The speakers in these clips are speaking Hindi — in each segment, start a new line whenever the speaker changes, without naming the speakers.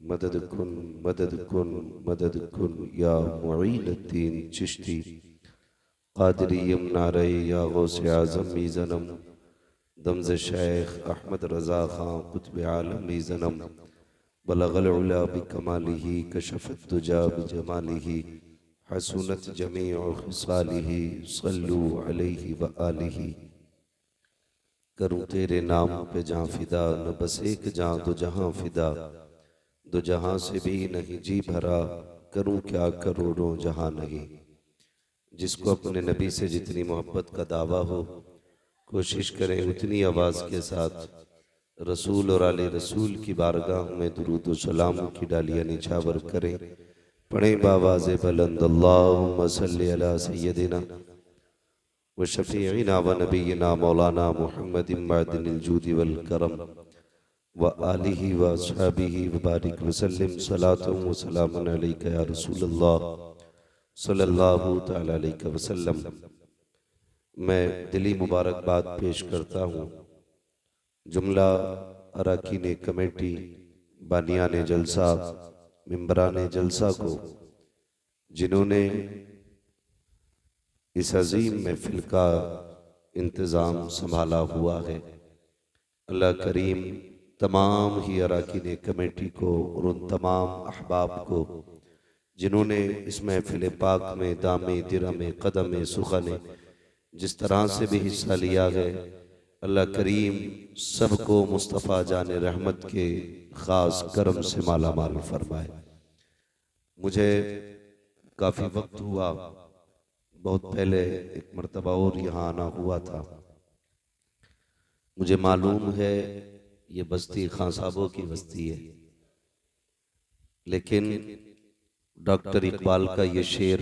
मदद कुन मदद कुन मदद कुन या मुईनुद्दीन चिश्ती क़ादरी यमनारे या गौसे आज़म मीज़नम दमज़ शेख अहमद रज़ा ख़ां क़ुत्ब आलम मीज़नम बलगल उला बिकमालिही कशफ़त दुजा बिजमालिही हसूनत जमीउ ख़िसालिही सल्लू अलैहि व आलिही। करूँ तेरे नाम पे जाँ फिदा, न बस एक जाँ दो जहाँ फिदा, दो जहाँ से भी नहीं जी भरा, करूँ क्या करोड़ों जहाँ नहीं। जिसको अपने नबी से जितनी मोहब्बत का दावा हो, कोशिश करें उतनी आवाज़ के साथ रसूल और आले रसूल की बारगाह में दुरूद व सलाम की डालियाँ निछावर करें। पढ़ें बावाज़ बुलंद अल्लाहुम्मा सल्लि अला सय्यदिना व शफ़ीइना व नबीना मौलाना मुहम्मदिन मअदिनिल जूदि वल करम व आलिही व अस्हाबिही व बारिक वसल्लिम सलातुन व सलामुन अलैका या रसूलल्लाह सल्लल्लाहु तआला अलैहि वसल्लम। मैं दिली मुबारकबाद पेश करता हूँ जुमला अरकान कमेटी, बानियान जलसा, मिंबरान जलसा को, जिन्होंने इस अजीम महफिल का इंतज़ाम संभाला हुआ है। अल्लाह करीम तमाम ही अरकान कमेटी को और उन तमाम अहबाब को जिन्होंने इस महफिल पाक में दामे दिरमे कदम सुखने जिस तरह से भी हिस्सा लिया है, अल्लाह करीम सबको मुस्तफ़ा जान रहमत के ख़ास करम से माला माल फरमाए। मुझे काफ़ी वक्त हुआ, बहुत पहले एक मरतबा और यहाँ आना हुआ था। मुझे मालूम है ये बस्ती खां साहबों की बस्ती है, लेकिन डॉक्टर इकबाल का ये शेर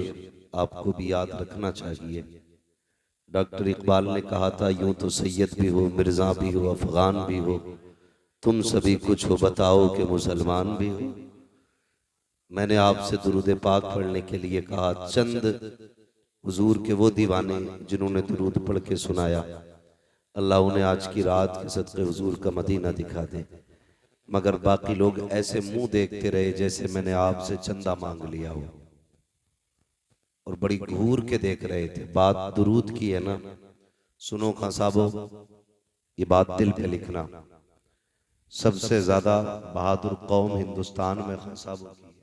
आपको भी याद रखना चाहिए। डॉक्टर इकबाल ने कहा था, यूं तो सैयद भी हो, मिर्जा भी हो, अफगान भी हो, तुम सभी कुछ हो, बताओ कि मुसलमान भी हो। मैंने आपसे दुरूद पाक पढ़ने के लिए कहा, चंद हुजूर के वो दीवाने जिन्होंने दुरूद पढ़ के सुनाया, अल्लाह उन्हें आज की रात के सदक़े हुजूर का मदीना दिखा दे। मगर बाकी लोग ऐसे मुंह देखते रहे जैसे मैंने आपसे चंदा मांग लिया हो, और बड़ी घूर के देख रहे थे। बात दुरूद की है ना, सुनो खां साहबो, ये बात दिल पे लिखना। सबसे ज्यादा बहादुर कौम हिंदुस्तान में खां साहबों की है,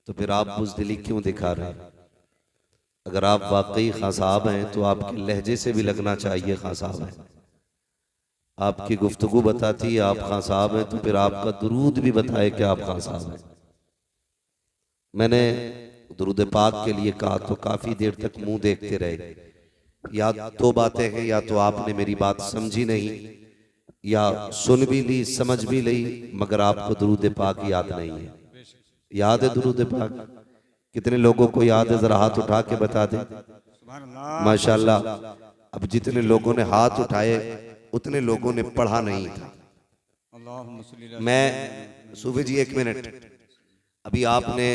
तो फिर आप बुज़दिली क्यों दिखा रहे हैं? अगर आप वाकई खां साहब हैं तो आपके लहजे से भी लगना चाहिए खां साहब हैं। आपकी गुफ्तगू बताती है आप खां साहब हैं, तो फिर आपका दुरूद भी बताए कि आप खां साहब हैं। मैंने दुरूद पाक के लिए कहा तो काफी देर तक मुंह देखते रहे। या दो बातें हैं, या तो आपने मेरी बात समझी नहीं, या सुन भी ली समझ भी ली, मगर आपको दुरूद पाक याद नहीं है। याद है दुरूद पाक? कितने लोगों को याद है? जरा हाथ उठा के बता दे। माशाल्लाह। अब जितने लोगों ने हाथ उठाए उतने लोगों ने पढ़ा नहीं था। मैं सूफी जी एक मिनट, अभी आपने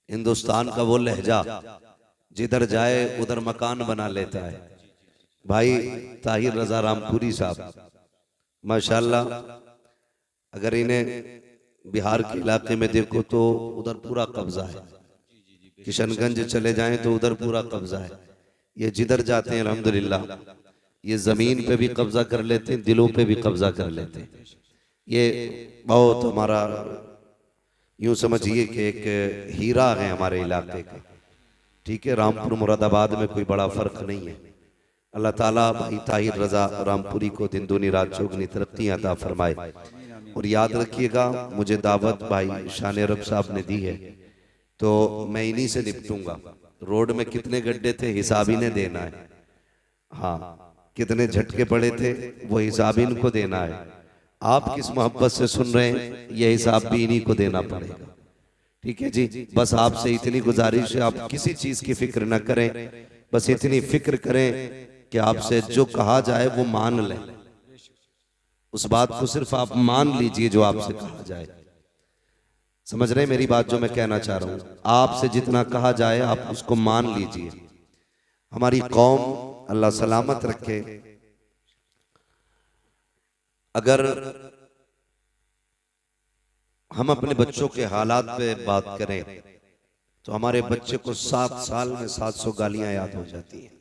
हिंदुस्तान का वो लहजा जिधर जाए उधर मकान बना लेता है। भाई ताहिर रजा रामपुरी साहब माशाल्लाह, अगर इन्हें बिहार के इलाके में देखो तो उधर पूरा कब्जा है। किशनगंज चले जाएं तो उधर पूरा कब्जा है। ये जिधर जाते हैं अल्हम्दुलिल्लाह, ये जमीन पे भी कब्जा कर लेते हैं, दिलों पे भी कब्जा कर लेते हैं। ये बहुत हमारा यूं समझिए कि एक हीरा है हमारे इलाके का। ठीक है, रामपुर मुरादाबाद में कोई बड़ा फर्क नहीं है। अल्लाह ताला भाई ताहिर रजा रामपुरी को दिन दूनी रात चौगनी तरक्की अता फरमाए। और याद रखिएगा, मुझे दावत भाई शान अरब साहब ने दी है, तो मैं इन्हीं से निपटूंगा। रोड में कितने गड्ढे थे हिसाब ही ने देना है। हाँ, कितने झटके पड़े थे वो हिसाब इनको देना है। आप किस मोहब्बत से सुन रहे हैं ये हिसाब भी इन्हीं को देना पड़ेगा। ठीक है जी, बस आपसे इतनी गुजारिश है, आप किसी चीज की फिक्र न करें, बस इतनी फिक्र करें कि आपसे जो कहा जाए वो मान लें। उस बात को सिर्फ आप मान लीजिए जो आपसे कहा जाए। समझ रहे हैं मेरी बात जो मैं कहना चाह रहा हूं? आपसे जितना कहा जाए आप उसको मान लीजिए। हमारी कौम अल्लाह सलामत रखे। अगर हम अपने बच्चों के हालात पे बात करें तो हमारे बच्चे को 7 साल में 700 गालियां याद हो जाती हैं।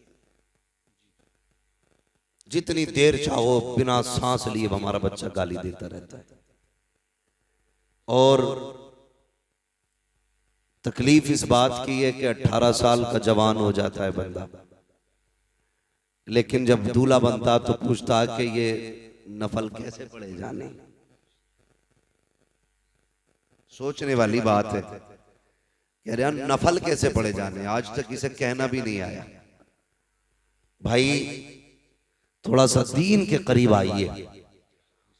जितनी देर चाहो बिना सांस लिए हमारा बच्चा गाली देता रहता है। और तकलीफ इस बात की है कि 18 साल का जवान हो जाता है बंदा, लेकिन जब दूल्हा बनता तो पूछता है कि ये नफल कैसे पढ़े जाने। सोचने वाली बात है। कह रहे हैं नफल कैसे पढ़े जाने, आज तक इसे कहना भी नहीं आया। भाई थोड़ा सा दीन के करीब आइए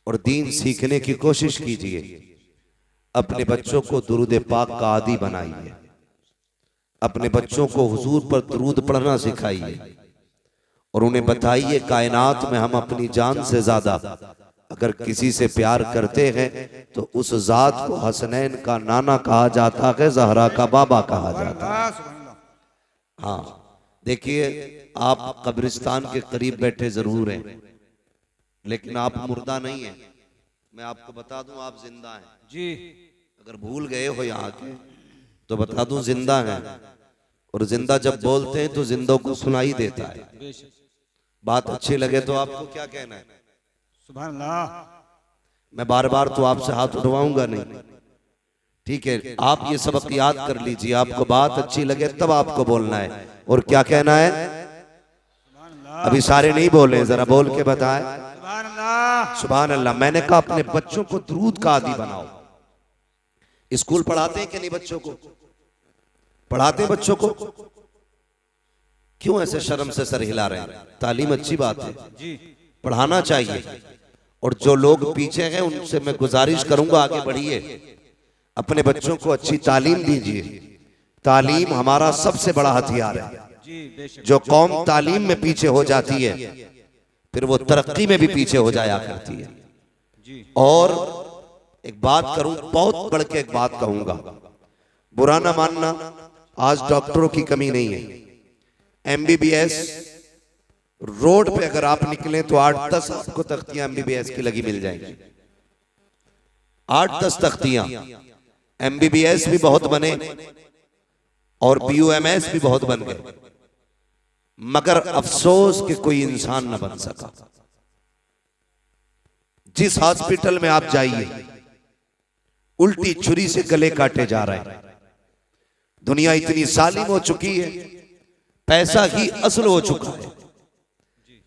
और दीन सीखने की कोशिश कीजिए। अपने बच्चों को दुरूद पाक का आदी बनाइए। अपने बच्चों को हुजूर पर दुरूद पढ़ना सिखाइए और उन्हें बताइए कायनात में हम अपनी जान से ज्यादा अगर किसी से प्यार करते हैं तो उस जात को हसनैन का नाना कहा जाता है, जहरा का बाबा कहा जाता है। हाँ देखिए, आप कब्रिस्तान के करीब बैठे जरूर हैं, लेकिन आप मुर्दा नहीं हैं। मैं आपको बता दूं आप जिंदा हैं जी। अगर भूल गए हो यहाँ के तो बता दूं जिंदा हैं। और जिंदा जब बोलते हैं तो जिंदों को सुनाई देता है। बात अच्छी लगे तो आपको क्या कहना है? सुभान अल्लाह। मैं बार बार तो आपसे हाथ उठवाऊंगा नहीं, ठीक है? आप ये सबक याद कर लीजिए। आपको बात अच्छी लगे तब आपको बोलना है। और क्या कहना है? अभी सारे नहीं बोले, जरा बोल के बताएं सुभान अल्लाह। सुभान अल्लाह। मैंने कहा अपने बच्चों को दुरूद का आदी बनाओ। स्कूल पढ़ाते हैं कि नहीं? बच्चों को पढ़ाते हैं। बच्चों को क्यों ऐसे शर्म से सर हिला रहे हैं? तालीम अच्छी बात है, पढ़ाना चाहिए। और जो लोग पीछे हैं उनसे मैं गुजारिश करूंगा आगे बढ़िए, अपने बच्चों को अच्छी तालीम दीजिए। तालीम हमारा सबसे बड़ा हथियार है। जो कौम तालीम में पीछे हो जाती है फिर वो तरक्की में भी पीछे हो जाया करती है। और एक बात करूं, बहुत बढ़ के एक बात कहूंगा, बुरा ना मानना, आज डॉक्टरों की कमी नहीं है। MBBS रोड पे अगर आप निकले तो 8-10 आपको तख्तियां MBBS की लगी मिल जाएंगी। 8-10 तख्तियां। MBBS भी बहुत बने और BUMS भी बहुत बन गए, मगर अफसोस कि कोई इंसान न बन सका। जिस हॉस्पिटल में आप जाइए उल्टी छुरी से गले काटे जा रहे हैं। दुनिया इतनी जालिम हो चुकी है, पैसा ही असल हो चुका है।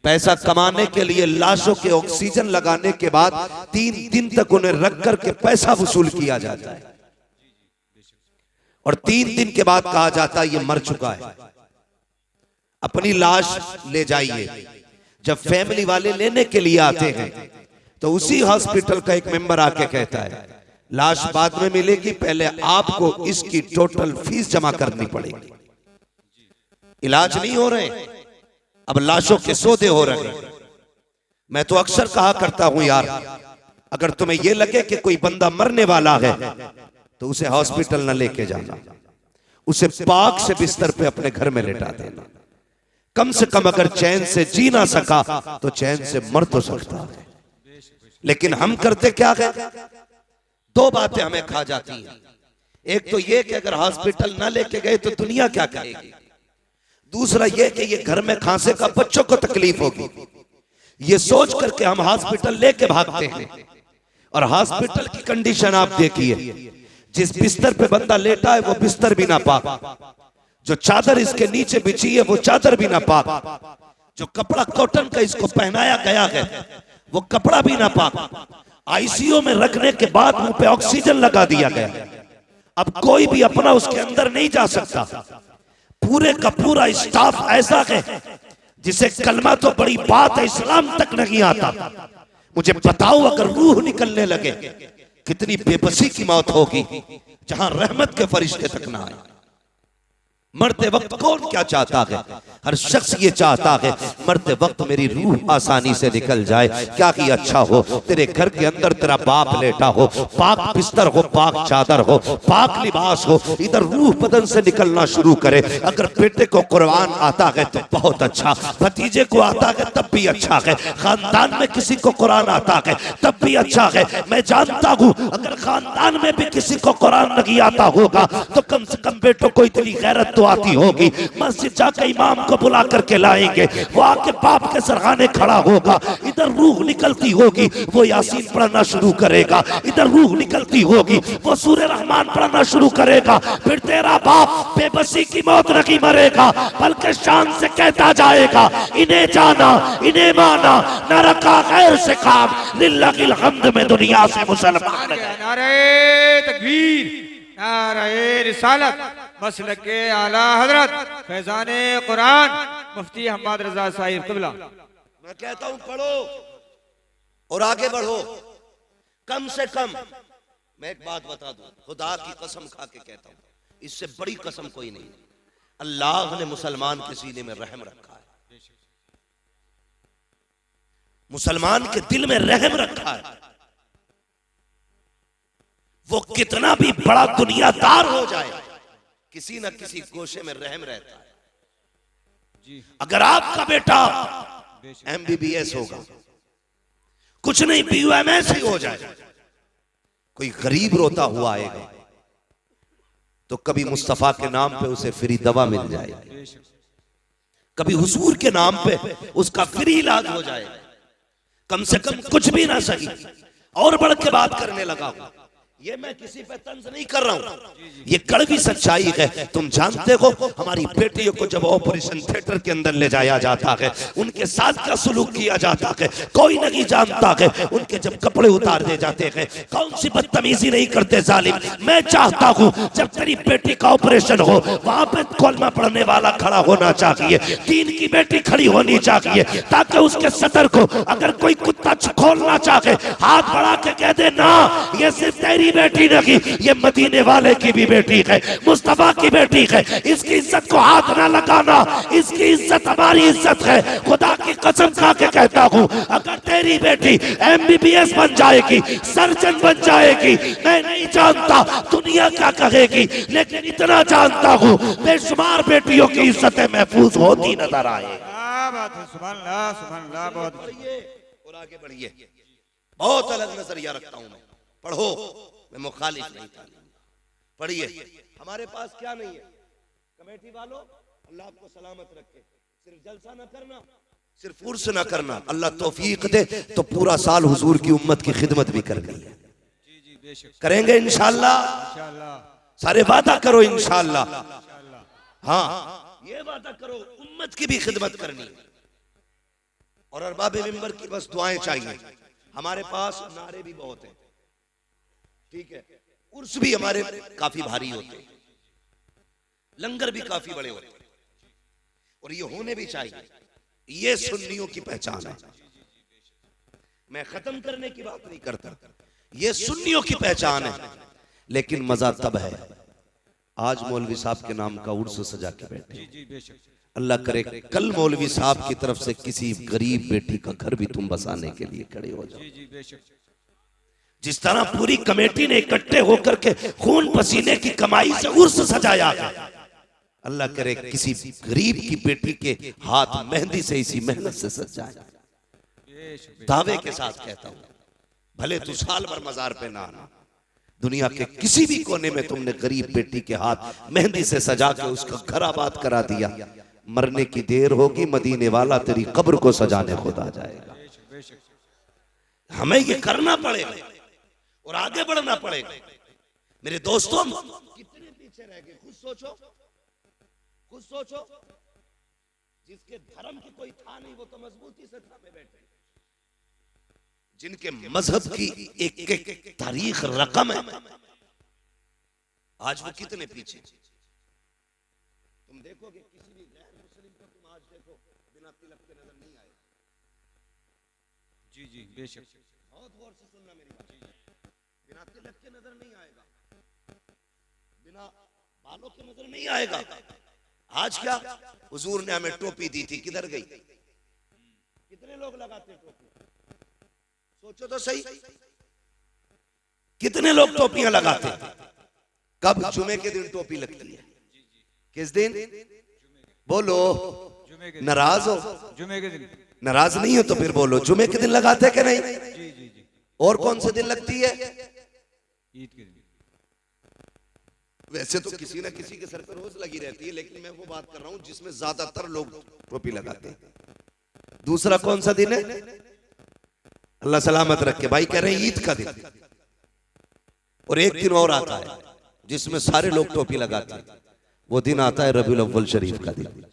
पैसा कमाने के लिए लाशों के ऑक्सीजन लगाने के बाद 3 दिन तक उन्हें रख करके पैसा वसूल किया जाता है और 3 दिन के बाद कहा जाता है ये मर चुका है। अपनी लाश ले जाइए। जब फैमिली वाले लेने के लिए आते हैं तो उसी हॉस्पिटल का एक मेंबर आके कहता है लाश बाद में मिलेगी, पहले आपको इसकी टोटल फीस जमा करनी पड़ेगी। इलाज नहीं हो रहे, अब लाशों के सौदे हो रहे। मैं तो अक्सर कहा करता हूं यार, अगर तुम्हें यह लगे कि कोई बंदा मरने वाला है तो उसे हॉस्पिटल न लेके जाना, उसे पाक से बिस्तर पे अपने घर में लेटा देना। कम से कम अगर चैन से जी ना सका तो चैन से मर तो सकता है। लेकिन हम करते क्या है? 2 बातें हमें खा जाती हैं। एक तो ये कि अगर हॉस्पिटल ना लेके गए तो दुनिया क्या कहेगी। दूसरा ये कि ये घर में खांसे का बच्चों को तकलीफ होगी। ये सोच करके हम हॉस्पिटल लेके भागते हैं। और हॉस्पिटल की कंडीशन आप देखिए, जिस बिस्तर पे बंदा लेटा है वो बिस्तर भी ना पाक, जो चादर इसके नीचे बिछी है वो चादर भी ना पाक, जो कपड़ा कॉटन का इसको पहनाया गया है वो कपड़ा भी ना पाक, आईसीयू में रखने के बाद मुंह पे ऑक्सीजन लगा दिया गया। अब कोई भी अपना उसके अंदर नहीं जा सकता। पूरे का पूरा स्टाफ ऐसा है जिसे कलमा तो बड़ी बात है, इस्लाम तक नहीं आता। मुझे बताओ अगर रूह निकलने लगे कितनी बेबसी की मौत होगी जहां रहमत के फरिश्ते तक ना आए। मरते वक्त कौन क्या चाहता है? हर शख्स ये चाहता है मरते वक्त मेरी रूह आसानी से निकल जाए। क्या कि अच्छा हो तेरे घर के अंदर तेरा बाप लेटा हो, पाक बिस्तर हो, पाक चादर हो, पाक लिबास हो, इधर रूह बदन से निकलना शुरू करे। अगर बेटे को कुरान आता है तो बहुत अच्छा, भतीजे को आता है तब भी अच्छा है, खानदान में किसी को कुरान आता है तब भी अच्छा है। मैं जानता हूँ अगर खानदान में भी किसी को कुरान नहीं आता होगा तो कम से कम बेटों को इतनी गैरत तो आती होगी। मस्जिद जाकर इमाम को बुला करके लाएंगे, वो आके बाप के सरहाने खड़ा होगा, इधर रूह निकलती होगी, वो यासीन पढ़ना शुरू करेगा, इधर रूह निकलती होगी, वो सूरह रहमान पढ़ना शुरू करेगा। फिर तेरा बाप बेबसी की मौत नहीं मरेगा बल्कि शान से कहता जाएगा, इन्हें जाना इन्हें माना, न रखा गैर से काम, लिल्लाहिल हम्द में दुनिया से मुसलमान गए।
नारे तकबीर, नारे रिसालत, मसलक के आला हजरत फैजाने कुरान मुफ्ती हम्मद रजा साहिब क़िबला।
मैं कहता हूं पढ़ो और आगे बढ़ो। कम से कम मैं एक बात बता दूं, खुदा की कसम खा के कहता हूं, इससे बड़ी कसम कोई नहीं। अल्लाह ने मुसलमान के सीने में रहम रखा है, मुसलमान के दिल में रहम रखा है। वो कितना भी बड़ा दुनियादार हो जाए, किसी न किसी गोशे में रहम रहता है। अगर आपका बेटा MBBS होगा, कुछ नहीं PUMS ही हो जाए, कोई गरीब रोता हुआ आएगा तो कभी मुस्तफा के नाम पे उसे फ्री दवा मिल जाएगी, कभी हुजूर के नाम पे उसका फ्री इलाज हो जाएगा। कम से कम कुछ भी ना सही और बढ़ के बात करने लगा हूं। ये मैं किसी पे तंज नहीं कर रहा हूं, ये कड़वी सच्चाई है। तुम जानते हो हमारी बेटियों को जब ऑपरेशन थिएटर के अंदर ले जाया जाता है, उनके साथ क्या सुलूक किया जाता है कोई नहीं जानता है। उनके जब कपड़े उतार दे जाते हैं, कौन सी बदतमीजी नहीं करते जालिम। मैं चाहता हूं जब तेरी बेटी का ऑपरेशन हो, वहां पे कलमा पढ़ने वाला खड़ा होना चाहिए, दीन की बेटी खड़ी होनी चाहिए, ताकि उसके सदर को अगर कोई कुत्ता खोलना चाहे हाथ बढ़ा के कह दे ना, ये सिर्फ तेरी बेटी नहीं, ये मदीने वाले की भी बेटी है, मुस्तफा की बेटी है, इसकी इज्जत को हाथ ना लगाना, इसकी इज्जत हमारी इज्जत है। खुदा की कसम खा के कहता हूं अगर तेरी बेटी MBBS बन जाएगी, सर्जन बन जाएगी, मैं नहीं जानता दुनिया क्या कहेगी, लेकिन इतना जानता हूं बेशुमार बेटियों की इज्जतें महफूज होती नजर आए।
सुभान अल्लाह, सुभान अल्लाह। बहुत
और आगे बढ़िए। बहुत अलग नजरिया रखता हूं मैं, पढ़ो, मैं मुखालिफ नहीं था। पढ़िए। हमारे पास क्या नहीं है कमेटी वालों, अल्लाह आपको सलामत रखे, सिर्फ जलसा ना करना, सिर्फ उर्स ना करना, अल्लाह तौफीक दे तो पूरा साल हुजूर की उम्मत की खिदमत भी करनी है। करेंगे इंशाअल्लाह, सारे वादा करो इंशाअल्लाह। हाँ, ये वादा करो उम्मत की भी खिदमत करनी है। और अरबाब मिंबर की बस दुआएं चाहिए। हमारे पास नारे भी बहुत हैं, ठीक है, उर्स भी हमारे काफी भारी होते हैं, लंगर भी काफी बड़े होते हैं, और ये होने भी चाहिए। ये सुन्नियों की पहचान है। मैं खत्म करने की बात नहीं करता, ये सुन्नियों की पहचान है। लेकिन मजा तब है आज मौलवी साहब के नाम का उर्स सजा के बैठे। अल्लाह करे कल मौलवी साहब की तरफ से किसी गरीब बेटी का घर भी तुम बसाने के लिए खड़े हो जाओ। जिस तरह पूरी कमेटी ने इकट्ठे होकर के खून पसीने की कमाई से उर्स सजाया है, अल्लाह करे किसी गरीब की बेटी के हाथ मेहंदी से इसी मेहनत से सज जाए। दावे के साथ कहता हूं, भले तू साल भर मजार पे ना आना, दुनिया के किसी भी कोने में तुमने गरीब बेटी के हाथ मेहंदी से सजा के उसका घर आबाद करा दिया, मरने की देर होगी मदीने वाला तेरी कब्र को सजाने खुद आ जाएगा। हमें ये करना पड़ेगा और आगे बढ़ना पड़ेगा। मेरे दोस्तों, कितने पीछे रह गए, खुद सोचो, खुद सोचो। जिसके धर्म की कोई था नहीं वो तो मजबूती से थामे बैठे, जिनके मजहब की एक एक तारीख रकम है, आज वो कितने पीछे। तुम देखोगे किसी भी गैर मुस्लिम को, तुम आज देखो बिना तिलक के नजर नहीं आएगा।
जी बेशक,
बहुत गौर से सुनना मेरी बात। बिना तिलक के नजर नहीं आएगा, बिना बालों के नजर नहीं आएगा। आज क्या, हुजूर ने हमें टोपी दी थी, किधर गई? कितने लोग लगाते हैं टोपी? सोचो तो सही, कितने लोग टोपियां लगाते हैं? कब? जुमे के दिन टोपी लगती है। किस दिन? बोलो,
जुमे के
नाराज हो?
जुमे के दिन।
नाराज नहीं हो तो फिर बोलो, जुमे के दिन लगाते हैं कि नहीं?
जी जी जी।
और कौन से दिन लगती है?
ईद के दिन।
वैसे तो किसी ना किसी के सर पर रोज लगी रहती है, लेकिन मैं वो बात कर रहा हूं जिसमें ज्यादातर लोग टोपी लगाते हैं। दूसरा कौन सा दिन है? अल्लाह सलामत रखे, भाई कह रहे हैं ईद का दिन। और एक दिन और आता है जिसमें सारे लोग टोपी लगाते हैं, वो दिन आता है रबीउल अव्वल शरीफ का दिन,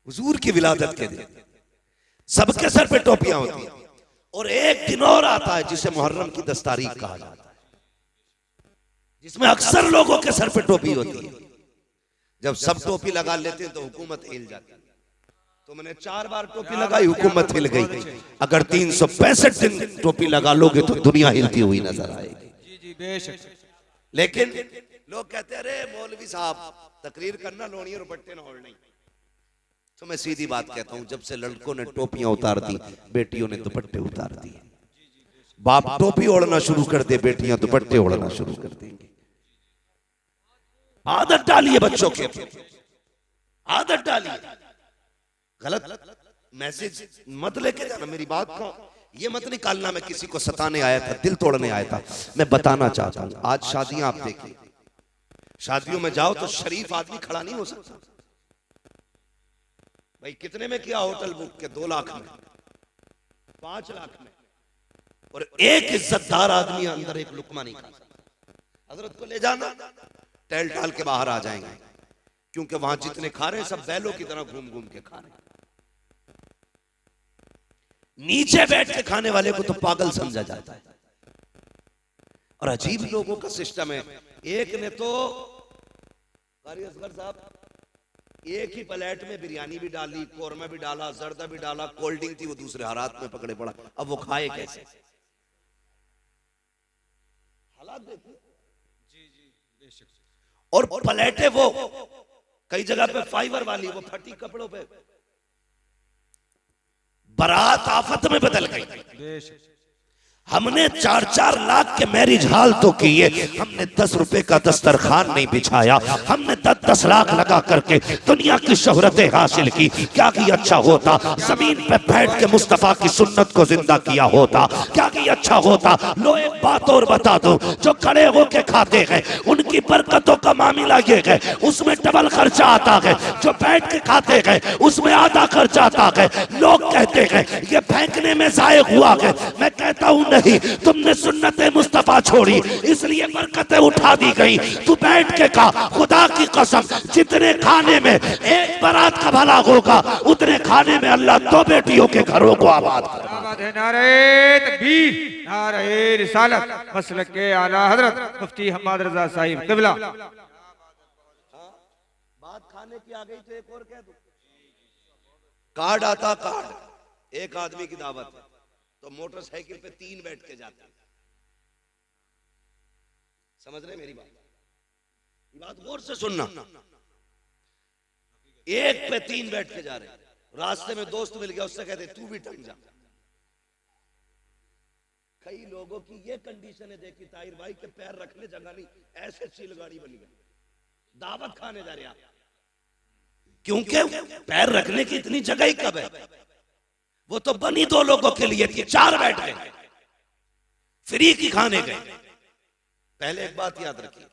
हुजूर की विलादत के दिन। सबके सर पे टोपियां होती हैं। और एक दिन और आता है जिसे मुहर्रम की 10 तारीख कहा जाता है, जिसमें अक्सर लोगों के सर पे टोपी होती है। जब सब टोपी लगा लेते हैं तो हुकूमत हिल जाती है। तो मैंने 4 बार टोपी लगाई, हुकूमत हिल गई। अगर 365 दिन टोपी लगा लोगे तो दुनिया हिलती हुई नजर आएगी।
जी जी बेशक।
लेकिन लोग कहते हैं अरे मौलवी साहब तकरीर करना, लोनी और दुपट्टे ना ओढ़ना। तो मैं सीधी बात कहता हूं, जब से लड़कों ने टोपियां उतार दी, बेटियों ने दुपट्टे उतार दिए। बाप टोपी ओढ़ना शुरू कर दे, बेटियां दुपट्टे ओढ़ना शुरू कर देंगी। आदत डालिए बच्चों के, आदत डालिए। गलत मैसेज मत लेके जाना, मेरी बात को ये मत निकालना मैं किसी को सताने आया था, दिल तोड़ने आया था। मैं बताना चाहता हूं, आज शादियां आप देखिए, शादियों में जाओ तो शरीफ आदमी खड़ा नहीं हो सकता। भाई कितने में किया होटल बुक के? 2 लाख में, 5 लाख में। और एक इज्जतदार आदमी अंदर एक लुकमा नहीं खा सकता। हजरत को ले जाना, टहल टाल के बाहर आ जाएंगे, क्योंकि वहां जितने खा रहे हैं सब बैलों की तरह घूम घूम के खा रहे हैं। नीचे बैठ के खाने वाले को तो पागल समझा जाता है। और अजीब लोगों का सिस्टम है। एक ने तो कारी असगर साहब एक ही प्लेट में बिरयानी भी डाली, कोरमा भी डाला, जर्दा भी डाला, कोल्ड ड्रिंक थी, वो दूसरे हालात में पकड़े पड़ा। अब वो खाए कैसे? हालात देखिए।
जी जी बेशक।
और प्लेटें वो कई जगह पे फाइबर वाली, वो फटी कपड़ों पे। बारात आफत में बदल गई।
बेशक।
हमने 4-4 लाख के मैरिज हाल तो किए, हमने 10 रुपए का दस्तरखान नहीं बिछाया। हमने 10-10 लाख लगा करके दुनिया की शोहरतें हासिल की। क्या कि अच्छा होता जमीन पे बैठ के मुस्तफा की सुन्नत को जिंदा किया होता। क्या कि अच्छा होता। लो एक बात और बता दो, जो खड़े होके खाते हैं उनकी बरकतों का मामला ये है, उसमें डबल खर्चा आता है। जो बैठ के खाते हैं उसमें आधा खर्चा आता है। लोग कहते हैं ये फेंकने में जायक हुआ है, मैं कहता हूं नहीं, तुमने सुन्नत मुस्तफा छोड़ी इसलिए बरकतें उठा दी गई। तू बैठ के खा, खुदा की कसम जितने खाने में एक बारात का भला होगा उतने खाने में अल्लाह 2 बेटियों के घरों को आबाद करेगा।
नारे तकबीर, नारे रिसालत, मसलक के आला हजरत मुफ्ती हम्माद रजा साहिब क़िबला।
बात खाने की आ गई तो एक और कह दूं, कार्ड आता, कार्ड एक आदमी की दावत है तो मोटरसाइकिल पे 3 बैठ के जाते हैं। समझ रहे मेरी बात? ये बात गौर से सुनना। एक पे 3 बैठ के जा रहे हैं, रास्ते में दोस्त मिल गया, उससे कहते तू भी टंग जा। कई लोगों की ये कंडीशन है, देखी ताहिर भाई के पैर रखने जगह नहीं, ऐसे चिलगाड़ी बनी गई। दावत खाने जा रहे हैं, क्योंकि पैर रखने की इतनी जगह ही कब है? वो तो बनी 2 लोगों के लिए थी, 4 बैठ गए, फ्री की खाने गए। पहले एक बात याद रखिए,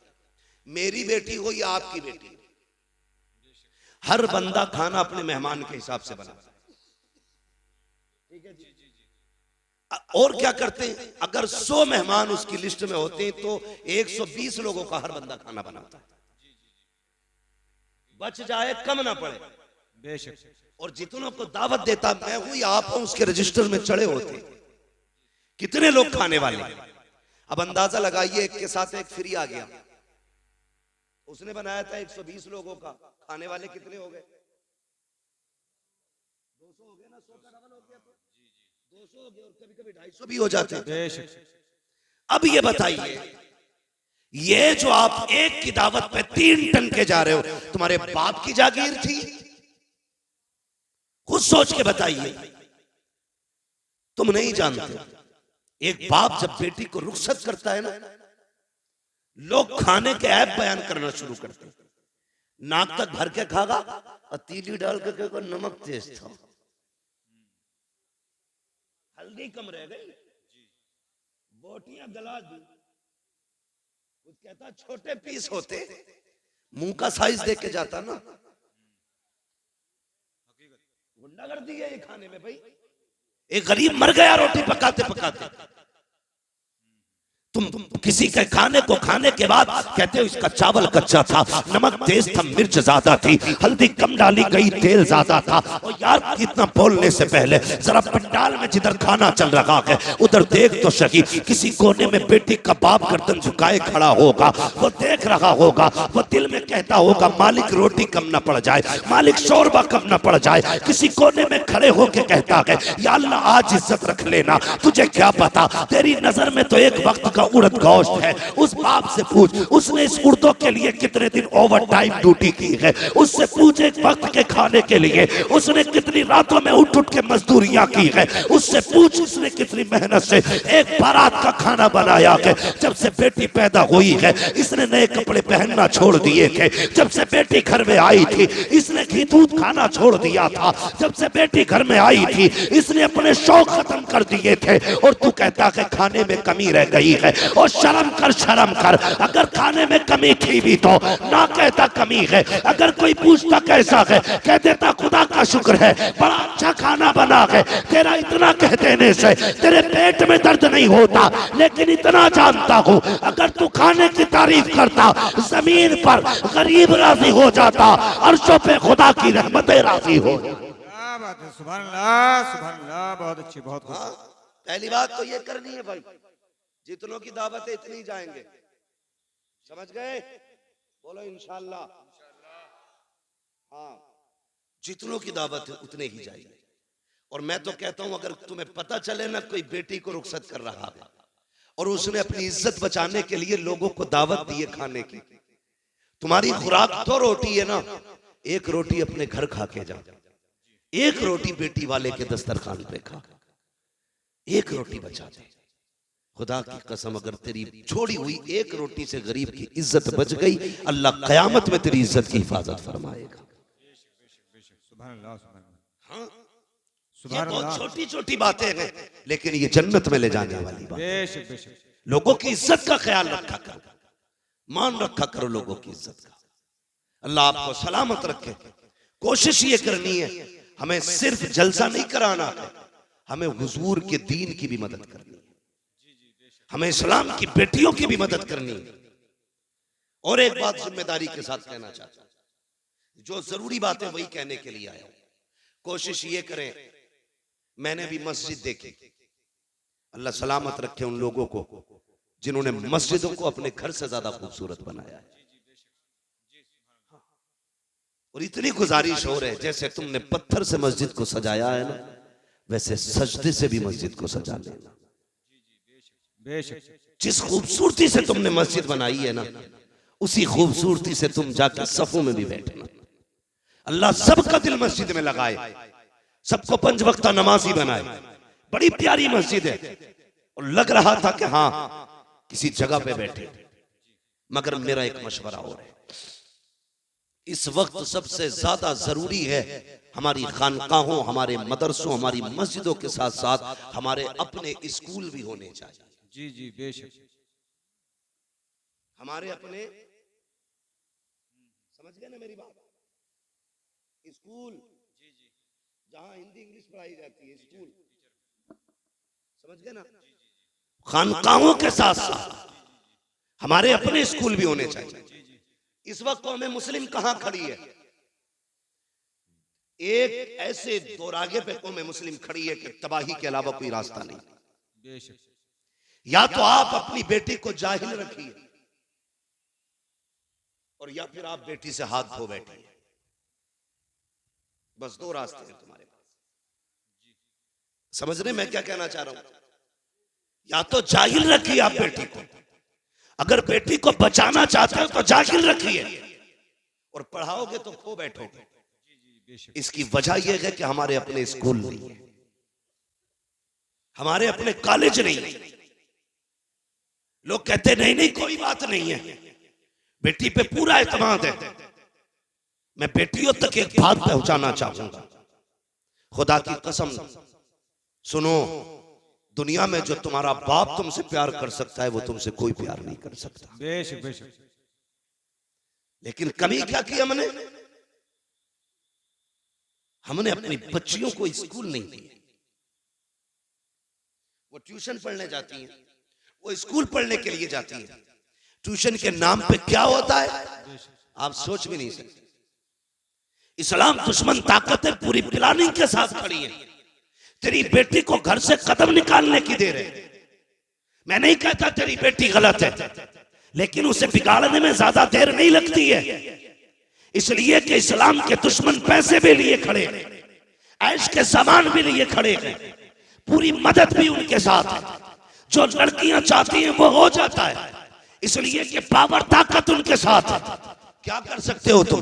मेरी बेटी हो या आपकी बेटी, हर बंदा खाना अपने मेहमान के हिसाब से बनाता है। ठीक है जी? और क्या करते हैं, अगर 100 मेहमान उसकी लिस्ट में होते हैं तो 120 लोगों का हर बंदा खाना बनाता है, बच जाए कम ना पड़े।
बेशक।
और जितनों को दावत देता मैं हूं या आप हूं, उसके रजिस्टर में चढ़े होते कितने लोग खाने वाले। अब अंदाजा लगाइए, एक के साथ एक फ्री आ गया, उसने बनाया था 120 लोगों का, खाने वाले कितने हो गए? 200 हो गए ना, 100 का डबल हो गया तो 200 हो गए, और कभी कभी 250 भी हो जाते हैं। अब ये बताइए, ये जो आप एक की दावत पे 3 टन के जा रहे हो, तुम्हारे बाप की जागीर थी? खुद सोच के बताइए। तुम नहीं जानते, एक बाप जब बेटी को रुखसत करता है ना, लोग खाने के ऐप बयान करना शुरू करते हैं। नाक तक भर के खागा और तीली डाल के कहेगा नमक तेज था, हल्दी कम रह गई, बोटियां गला दी। कुछ कहता छोटे पीस होते, मुंह का साइज देख के जाता ना। गुंडागर्दी है ये खाने में भाई। एक गरीब मर गया रोटी पकाते पकाते, तुम किसी के खाने को खाने के बाद कहते हो इसका चावल कच्चा था, नमक तेज था, मिर्च ज्यादा थी, हल्दी कम डाली गई, तेल ज्यादा था। और यार इतना बोलने से पहले जरा पंडाल में जिधर खाना चल रहा है उधर देख तो सही। किसी कोने में बेटी का बाप गर्दन झुकाए खड़ा होगा, वो देख रहा होगा, वो दिल में कहता होगा मालिक रोटी कम ना पड़ जाए, मालिक शोरबा कम ना पड़ जाए। किसी कोने में खड़े होके कहता है या अल्लाह आज इज्जत रख लेना, तुझे क्या पता तेरी नजर में तो एक वक्त का उड़द गोश्त है। उस बाप से पूछ उसने इस उर्दों के लिए कितने दिन ओवर टाइम ड्यूटी की है, उससे पूछ एक वक्त के खाने के लिए उसने कितनी रातों में उठ उठ के मजदूरियां की है, उससे पूछ उसने कितनी मेहनत से एक बारात का खाना बनाया है। जब से बेटी पैदा हुई है इसने नए कपड़े पहनना छोड़ दिए थे, जब से बेटी घर में आई थी इसने घी दूध खाना छोड़ दिया था, जब से बेटी घर में आई थी इसने अपने शौक खत्म कर दिए थे। और तू कहता है खाने में कमी रह गई है। और शर्म कर, शर्म कर, अगर खाने में कमी थी भी तो ना कहता कमी है। अगर कोई पूछता कैसा है कह देता खुदा का शुक्र है बड़ा अच्छा खाना बना है। तेरा इतना कह देने से तेरे पेट में दर्द नहीं होता, लेकिन इतना जानता हूं अगर तू खाने की तारीफ करता जमीन पर गरीब राजी हो जाता, अर्शों पे खुदा की रहमतें राजी हो।
क्या बात है, सुभान अल्लाह, सुभान अल्लाह, बहुत अच्छी, बहुत खूब।
पहली बात तो ये करनी है भाई, जितनों की दावत है इतनी जाएंगे, समझ गए? बोलो इंशाल्लाह। हाँ, जितनों की दावत है उतने ही जाएंगे। और मैं तो कहता हूं अगर तुम्हें पता चले ना कोई बेटी को रुखसत कर रहा है और उसने अपनी इज्जत बचाने के लिए लोगों को दावत दी है खाने की, तुम्हारी खुराक तो रोटी है ना, एक रोटी अपने घर खा के जा, एक रोटी बेटी वाले के दस्तरखान पे खा, एक रोटी बचा दे। खुदा की कसम अगर तेरी छोड़ी हुई एक रोटी से गरीब की इज्जत बच गई, अल्लाह कयामत में तेरी इज्जत की हिफाजत फरमाएगा। हाँ, ये बहुत छोटी छोटी बातें हैं लेकिन ये जन्नत में ले जाने वाली बात। लोगों की इज्जत का ख्याल रखा करो, मान रखा करो लोगों की इज्जत का। अल्लाह आपको सलामत रखे। कोशिश ये करनी है हमें सिर्फ जलसा नहीं कराना है, हमें हुजूर के दीन की भी मदद करनी है, हमें इस्लाम की बेटियों की भी मदद करनी है। और एक बात जिम्मेदारी के साथ कहना चाहता हूं, जो जरूरी बातें वही कहने के लिए आया हूं। कोशिश ये करें, मैंने भी मस्जिद देखी, अल्लाह सलामत रखे उन लोगों को जिन्होंने मस्जिदों को अपने घर से ज्यादा खूबसूरत बनाया है। और इतनी गुजारिश हो रही, जैसे तुमने पत्थर से मस्जिद को सजाया है ना, वैसे सजदे से भी मस्जिद को सजा लेना। जिस खूबसूरती से तुमने मस्जिद बनाई है ना, उसी खूबसूरती से तुम जाकर सफों में भी बैठना। अल्लाह सबका दिल मस्जिद में लगाए, सबको 5 वक्ता नमाजी बनाए। बड़ी प्यारी मस्जिद है और लग रहा था कि हाँ किसी जगह पे बैठे। मगर मेरा एक मशवरा और है, इस वक्त सबसे ज्यादा जरूरी है हमारी खानकाहों, हमारे मदरसों, हमारी मस्जिदों के साथ साथ हमारे अपने स्कूल भी होने चाहिए।
जी जी बेशक,
हमारे अपने, समझ गए ना मेरी बात? स्कूल जहां हिंदी इंग्लिश पढ़ाई जाती है, स्कूल, समझ गए ना? खानकाहों के साथ साथ हमारे अपने स्कूल भी होने चाहिए। इस वक्त हमें मुस्लिम कहां खड़ी है? एक ऐसे दोरागे पे कौम मुस्लिम खड़ी है कि तबाही के अलावा कोई रास्ता नहीं। या तो आप अपनी बेटी को जाहिल रखिए और या फिर आप बेटी से हाथ धो बैठिए। बस 2 रास्ते हैं तुम्हारे पास। समझ रहे मैं क्या कहना चाह रहा हूं? या तो जाहिल रखिए आप बेटी को, अगर बेटी को बचाना चाहते हो तो जाहिल रखिए और पढ़ाओगे तो खो बैठोगे। इसकी वजह यह है कि हमारे अपने स्कूल नहीं है, हमारे अपने कॉलेज नहीं है। लोग कहते नहीं नहीं कोई बात नहीं है, बेटी पे पूरा एतमाद है। मैं बेटियों तक एक बात पहुंचाना चाहूंगा, खुदा की कसम सुनो, दुनिया में जो तुम्हारा बाप तुमसे प्यार कर सकता है वो तुमसे कोई प्यार नहीं कर सकता।
बेशक बेशक।
लेकिन कमी क्या की हमने अपनी बच्चियों को स्कूल नहीं दिए। वो ट्यूशन पढ़ने जाती हैं, वो स्कूल पढ़ने के लिए जाती हैं। ट्यूशन के नाम पे क्या होता है आप सोच भी नहीं सकते। इस्लाम दुश्मन ताकत है, पूरी प्लानिंग के साथ खड़ी है। तेरी बेटी को घर से कदम निकालने की देर है। मैं नहीं कहता तेरी बेटी गलत है, लेकिन उसे बिगाड़ने में ज्यादा देर नहीं लगती है। इसलिए कि इस्लाम के दुश्मन पैसे भी लिए खड़े हैं, ऐश के सामान भी लिए खड़े हैं, पूरी मदद भी उनके साथ है। जो लड़कियां चाहती हैं वो हो जाता है, इसलिए कि पावर ताकत उनके साथ है। क्या कर सकते हो तुम?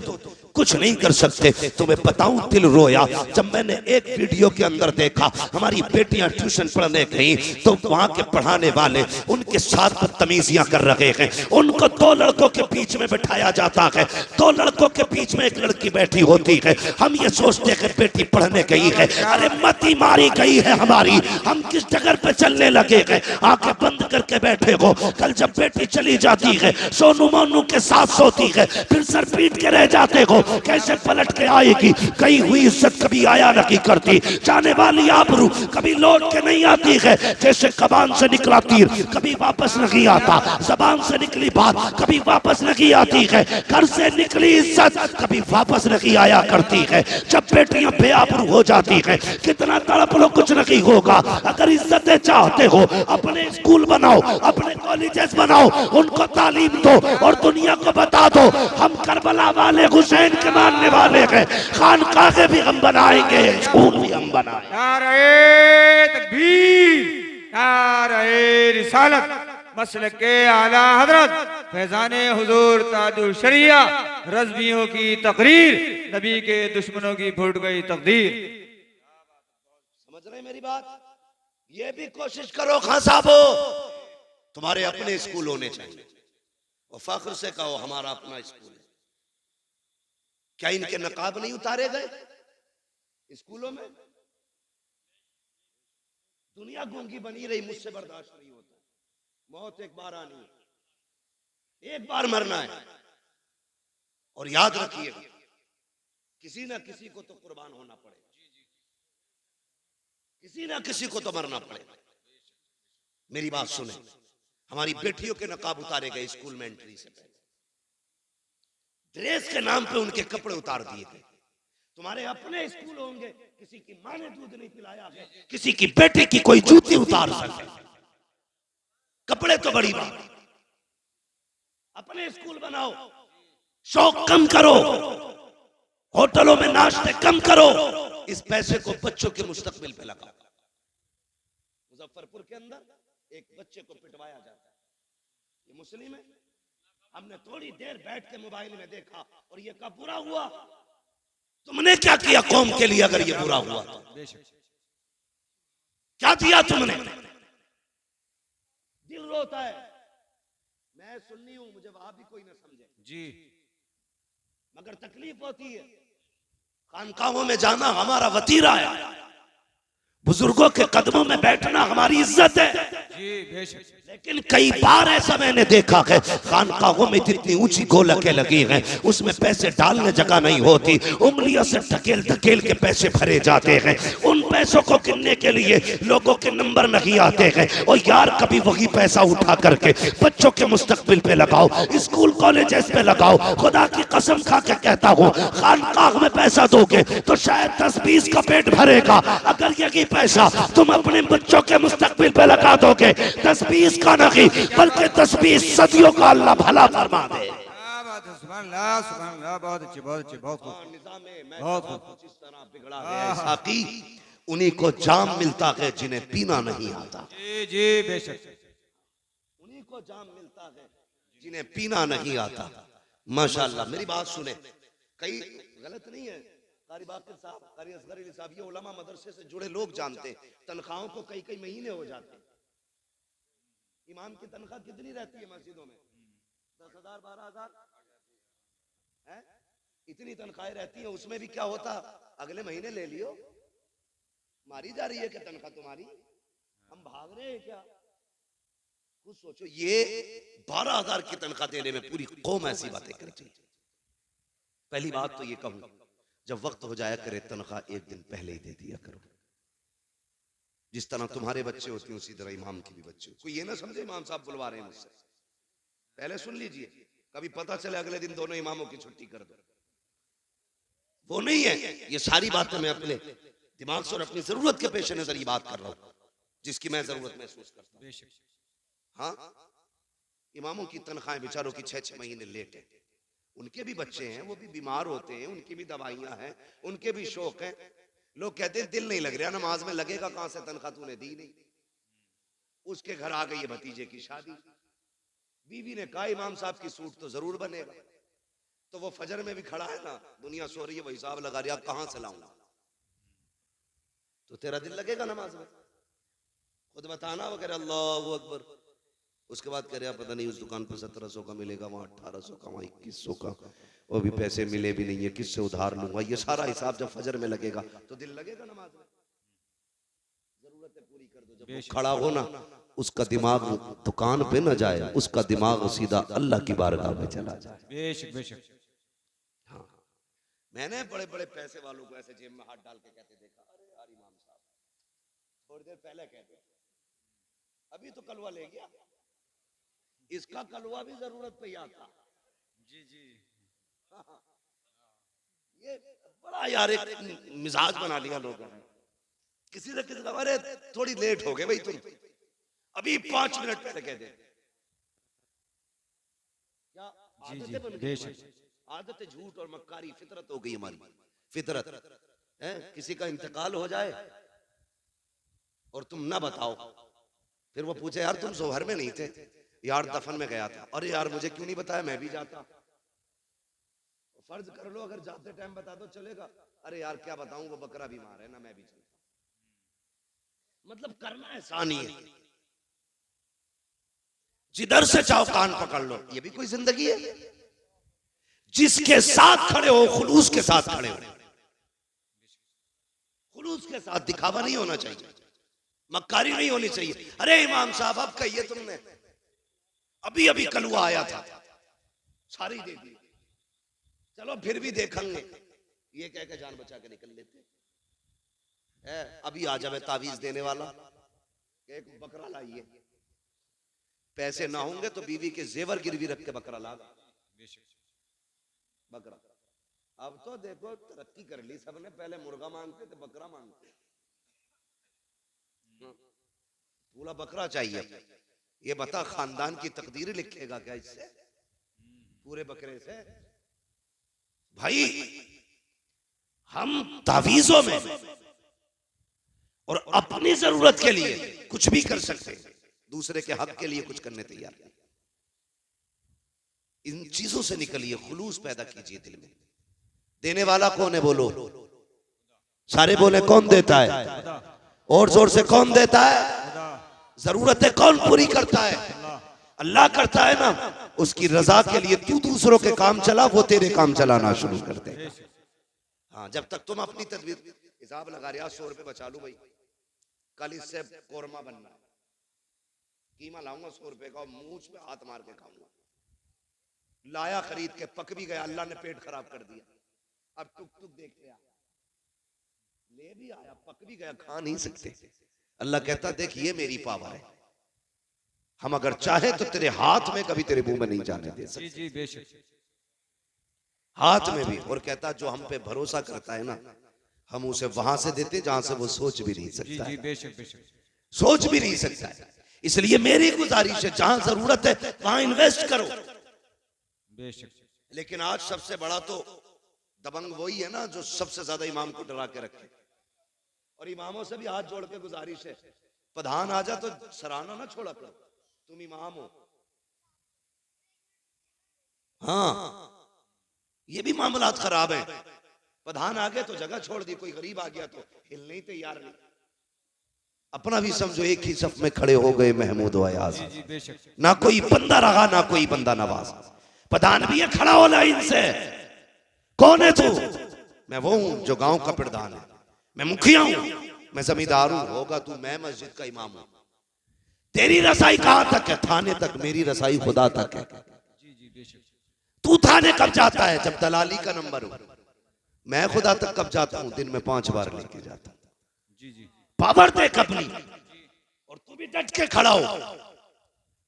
कुछ नहीं कर सकते। तुम्हें बताऊं दिल रोया जब मैंने एक वीडियो के अंदर देखा, हमारी बेटियां ट्यूशन पढ़ने गई तो वहां के पढ़ाने वाले उनके साथ बदतमीजियां कर रहे हैं। उनको दो लड़कों के बीच में बिठाया जाता है, दो लड़कों के बीच में एक लड़की बैठी होती है। हम ये सोचते हैं बेटी पढ़ने गई है, अरे मती मारी गई है हमारी, हम किस जगह पे चलने लगे हैं? आंखें बंद करके बैठे हो। कल जब बेटी चली जाती है, सोनू मोनू के साथ सोती है, फिर सर पीट के रह जाते हो। कैसे पलट के आएगी? गई हुई इज्जत कभी आया नहीं करती, जाने वाली आबरू कभी लौट के नहीं आती है। जैसे कमान से निकला तीर कभी वापस नहीं आता, जबान से निकली बात कभी वापस नहीं आती है, घर से निकली इज्जत कभी वापस नहीं आया करती है। जब बेटियां बेआबरू हो जाती हैं, कितना तड़प लो कुछ नहीं होगा। अगर इज्जतें चाहते हो, अपने स्कूल बनाओ, अपने कॉलेजेस बनाओ, उनको तालीम दो और दुनिया को बता दो हम करबला वाले हुसैन के मानने वाले हैं। खानकाहे भी हम बनाएंगे, स्कूल भी हम बनाएंगे।
नारे तकबीर, नारे रिसालत, मसलक के आला हजरत फैजाने हुजूर ताजुल शरिया, रज़वियों की तकरीर, नबी के दुश्मनों की फूट गई तकदीर।
समझ रहे मेरी बात? ये भी कोशिश करो खां साहबो, तुम्हारे अपने स्कूल होने चाहिए। वो फख्र से कहो हमारा अपना स्कूल है। क्या इनके नकाब नहीं उतारे गए स्कूलों में? दुनिया गूंगी बनी रही, मुझसे बर्दाश्त नहीं होता। मौत एक बार आनी है, एक बार मरना है। और याद रखिएगा किसी ना किसी को तो कुर्बान होना पड़ेगा, किसी ना किसी को तो मरना पड़ेगा। मेरी बात सुने, हमारी बेटियों के नकाब उतारे गए स्कूल में एंट्री से पहले। ड्रेस के नाम पे उनके कपड़े उतार दिए गए। तुम्हारे अपने स्कूल होंगे, किसी की मां ने दूध नहीं पिलाया है, किसी की बेटे की कोई जूती उतार सके, कपड़े तो बड़ी बात। अपने स्कूल बनाओ, शौक कम करो, होटलों में नाश्ते कम करो, इस पैसे को बच्चों के मुस्तकबिल पे लगाओ। मुजफ्फरपुर के अंदर एक बच्चे को पिटवाया जाता है, ये मुस्लिम है। हमने थोड़ी देर बैठ के मोबाइल में देखा और ये कब बुरा हुआ? तुमने क्या किया कौम के लिए? अगर ये बुरा हुआ तो क्या दिया तुमने? दिल रोता है। मैं सुन्नी हूं, मुझे वहां भी कोई ना समझे जी, मगर तकलीफ होती है। खानकाहों में जाना हमारा वतीरा है, बुजुर्गों के कदमों में बैठना हमारी इज्जत है जी, बेशक। लेकिन कई बार ऐसा मैंने देखा है, खानकाहों में जितनी ऊंची गोलकें लगी हैं उसमें पैसे डालने जगह नहीं होती, उंगलियों से ढकेल ढकेल के पैसे भरे जाते हैं। उन पैसों को गिनने के लिए लोगों के नंबर नहीं आते हैं। और यार कभी वही पैसा उठा करके बच्चों के मुस्तकबिल पे लगाओ, स्कूल कॉलेजेस पे लगाओ। खुदा की कसम खा के कहता हूँ, खानकाह में पैसा दोगे तो शायद 10-20 का पेट भरेगा। अगर यही पैसा तुम अपने बच्चों के मुस्तकबिल पे लगा दोगे, 10-20 का नहीं बल्कि 10-20 सदियों का अल्लाह भला फरमा दे।
सुभान अल्लाह, सुभान अल्लाह। बहुत अच्छी, बहुत अच्छी, बहुत खूब, बहुत खूब।
जिस तरह बिगड़ा है साकी, उन्हीं को जाम मिलता है जिन्हें पीना नहीं आता।
जी जी, बेशक।
उन्हीं को जाम मिलता है जिन्हें पीना नहीं आता। माशाल्लाह, मेरी बात सुने, कई गलत नहीं है, कारी बाकर साहब, कारी असगर अली साहब, ये उलमा मदरसे से जुड़े लोग जानते हैं, तनख्वाहों को कई कई महीने हो जाते हैं। इमाम की तनख्वाह कितनी रहती है मस्जिदों में? 10,000 12,000 है, इतनी तनख्वाहें रहती है। उसमें भी क्या होता, अगले महीने ले लियो, मारी जा रही है क्या तनख्वाह तुम्हारी? हम भाग रहे हैं क्या? कुछ सोचो। ये 12,000 की तनख्वाह देने में पूरी कौम ऐसी बातें करती है। पहली बात तो ये कहूं, जब वक्त हो जाया करे तनख्वाह एक दिन पहले ही दे दिया करो। जिस तरह तुम्हारे बच्चे होते हैं उसी तरह इमाम की भी बच्चे। कोई ये ना समझे इमाम साहब बुलवा रहे हैं मुझसे, पहले सुन लीजिए, कभी पता चले अगले दिन दोनों इमामों की छुट्टी कर दो। वो नहीं है। ये सारी बातें मैं अपने दिमाग से और अपनी जरूरत के पेश नजर ये बात कर रहा हूं, जिसकी मैं जरूरत महसूस करता हूं। हाँ, इमामों की तनख्वाहें बेचारों की 6-6 महीने लेट है। उनके भी बच्चे हैं, वो भी बीमार होते हैं, उनकी भी दवाइयां हैं, उनके भी शौक हैं। लोग कहते हैं दिल नहीं लग रहा नमाज में, लगेगा कहां से, तनख्वाह तूने दी नहीं। उसके घर आ गई है भतीजे की शादी, बीवी ने कहा इमाम साहब की सूट तो जरूर बनेगा। तो वो फजर में भी खड़ा है ना, दुनिया सो रही है, वो हिसाब लगा रहा कहां से लाऊंगा। तो तेरा दिल लगेगा नमाज में? खुद बताना वगैरह, अल्लाह अकबर। उसके बाद कह रहा पता नहीं उस दुकान पर 1700 का मिलेगा, वहां 1800 का, वहां 2100 का, वो भी पैसे मिले भी नहीं है, किससे उधार लूंगा। ये सारा हिसाब जब फजर में लगेगा तो दिल लगेगा नमाज में? जरूरतें पूरी कर दो। जब वो खड़ा हो ना, उसका दिमाग दुकान पे न जाए, उसका दिमाग सीधा अल्लाह की बारगाह में चला जाए।
बेशक बेशक।
हाँ, मैंने बड़े बड़े पैसे वालों को ऐसे जेब में हाथ डाल के कहते देखा, अरे यार इमाम साहब थोड़ी देर पहले कहते, अभी तो कलवा ले गया, इसका कलवा भी जरूरत पे आता।
जी जी।
हाँ, ये बड़ा यार एक मिजाज बना लिया लोगों ने। किसी ने किसी, अरे थोड़ी लेट हो गए भाई तुम, अभी 5 मिनट पहले कह दे। क्या आदतें बन गई? आदतें झूठ और मक्कारी फितरत हो गई हमारी। फितरत है, किसी का इंतकाल हो जाए और तुम ना बताओ, फिर वो पूछे यार तुम जोहर में नहीं थे, यार दफन में गया था। अरे यार मुझे क्यों नहीं बताया, मैं भी जाता। फर्ज कर लो अगर जाते टाइम बता दो चलेगा, अरे यार क्या बताऊं वो बकरा बीमार है ना, मैं भी चलता। मतलब करना आसानी है, जिधर से चाहो कान पकड़ लो। ये भी कोई जिंदगी है? जिसके साथ खड़े हो खुलूस के साथ खड़े हो, खुलूस के साथ, दिखावा नहीं होना चाहिए, मक्कारी नहीं होनी चाहिए। अरे इमाम साहब अब कहिए तुमने, अभी अभी कलवा आया था, सारी दे दी, चलो फिर भी देखेंगे, ये कह के जान बचा के निकल लेते है। अभी आ जावे तावीज देने वाला, एक बकरा लाइए, पैसे ना होंगे तो बीवी के जेवर गिरवी रख के बकरा ला, बकरा। अब तो देखो तरक्की कर ली सबने, पहले मुर्गा मांगते थे, बकरा मांगते, पूरा बकरा चाहिए। ये बता खानदान की तकदीर लिखेगा क्या इससे, पूरे बकरे से? भाई हम तावीजों में और अपनी जरूरत के लिए कुछ भी कर सकते, दूसरे के हक के लिए कुछ करने तैयार नहीं। इन चीजों से निकलिए, खुलूस पैदा कीजिए दिल में। देने वाला कौन है बोलो? सारे बोले कौन देता है? और जोर से कौन देता है? जरूरतें कौन पूरी करता है? अल्लाह करता है ना। उसकी रजा के लिए तू दूसरों के काम चला, वो तेरे काम चलाना शुरू कर दे। हाँ, जब तक तुम अपनी तदबीर हिसाब लगा रहे, 100 रुपए बचा लू भाई, कल इससे कोरमा बनना है, कीमा लाऊंगा 100 रुपए का, मूंछ पे हाथ मार के खाऊंगा। लाया खरीद के, पक भी गया, अल्लाह ने पेट खराब कर दिया। अब टुक टुक देखते आ, ले भी आया, पक भी गया, खा नहीं सकते। अल्लाह कहता देख ये मेरी पावर है, हम अगर चाहे तो तेरे हाथ में कभी तेरे मुंह में नहीं जाने दे सकते।
जी बेशक।
हाथ में भी। और कहता जो हम पे भरोसा करता है ना, हम उसे वहां से देते जहां से वो सोच भी नहीं सकता।
जी बेशक बेशक।
सोच भी नहीं सकता है। इसलिए मेरी गुजारिश है जहां जरूरत है वहां इन्वेस्ट करो।
बेशक।
लेकिन आज सबसे बड़ा तो दबंग वही है ना जो सबसे ज्यादा इमाम को डरा के रखे। और इमामों से भी हाथ जोड़ के गुजारिश है, प्रधान आ जा तो सराहना ना छोड़ा करो, तुम इमाम हो, हाँ, ये भी मामलात खराब है। प्रधान आ गए तो जगह छोड़ दी, कोई गरीब आ गया तो हिलने ही तैयार नहीं। अपना भी समझो एक ही सफ में खड़े हो गए महमूद व अयाज, ना कोई बंदा रहा ना कोई बंदा नवाज। प्रधान भी है खड़ा हो लाइन से, कौन है तू? मैं वो हूं जो गांव का प्रधान है, मैं मुखिया हूं, मैं जमींदार हूं। होगा तू, मैं मस्जिद का इमाम हूं। तेरी रसाई कहां तक है? थाने तक। मेरी रसाई खुदा तक है। तू थाने कब जाता है? जब दलाली का नंबर हो। मैं खुदा तक कब जाता हूं? दिन में 5 बार लेके जाता हूं। पावर देख अपनी, और तू भी डट के खड़ा हो।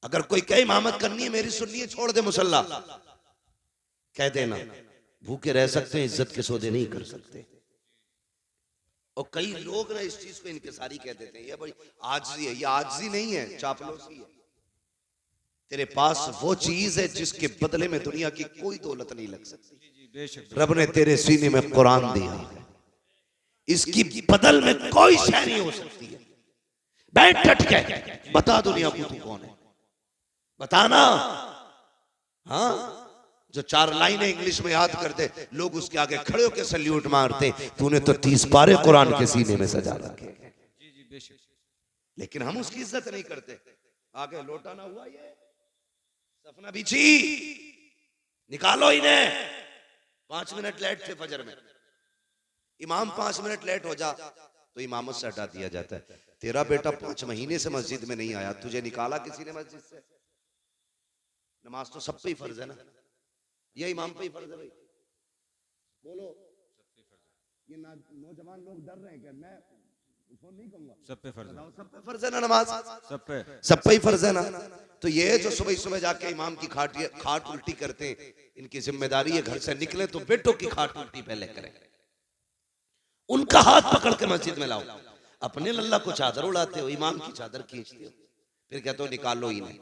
अगर कोई कहे इमामत करनी है मेरी सुननी है, छोड़ दे मुसल्ला, कह देना। भूखे रह सकते हैं, इज्जत के सौदे नहीं कर सकते। और कई लोग ना इस चीज को इनकिसारी कह देते हैं, ये बड़ी आजिज़ी है। ये आजिज़ी नहीं है, चापलूसी है। तेरे पास वो चीज है जिसके बदले में दुनिया की कोई दौलत नहीं लग सकती। रब ने तेरे सीने में कुरान दिया है, इसकी बदल में कोई शय नहीं हो सकती है। बैठ डट के बता दुनिया को तू कौन है, बताना। हाँ, जो 4 लाइनें इंग्लिश में याद करते लोग उसके आगे खड़े होकर सल्यूट मारते। तूने तो 30 पारे कुरान के सीने में सजा रखे, लेकिन हम उसकी इज्जत नहीं करते। आगे लौटा ना हुआ, ये सपना बिछी, निकालो इन्हें। 5 मिनट लेट थे फजर में, इमाम 5 मिनट लेट हो जा तो इमामत से हटा दिया जाता है। तेरा बेटा 5 महीने से मस्जिद में नहीं आया, तुझे निकाला किसी ने मस्जिद से? नमाज तो सब पे ही फर्ज है ना, ये इमाम पे ही फर्ज है भाई? बोलो, ये नौजवान लोग डर रहे हैं कि मैं उसको नहीं कहूंगा। सब पे फर्ज है, सब पे फर्ज है ना नमाज, सब पे ही फर्ज है ना। तो ये जो सुबह सुबह जाके इमाम की खाट उल्टी करते हैं, इनकी जिम्मेदारी है घर से निकले तो बेटों की खाट उल्टी पहले करें, उनका हाथ पकड़ के मस्जिद में लाओ। अपने लल्ला को चादर उड़ाते हो, इमाम की चादर खींचते हो, फिर कहते हो निकालो ही नहीं।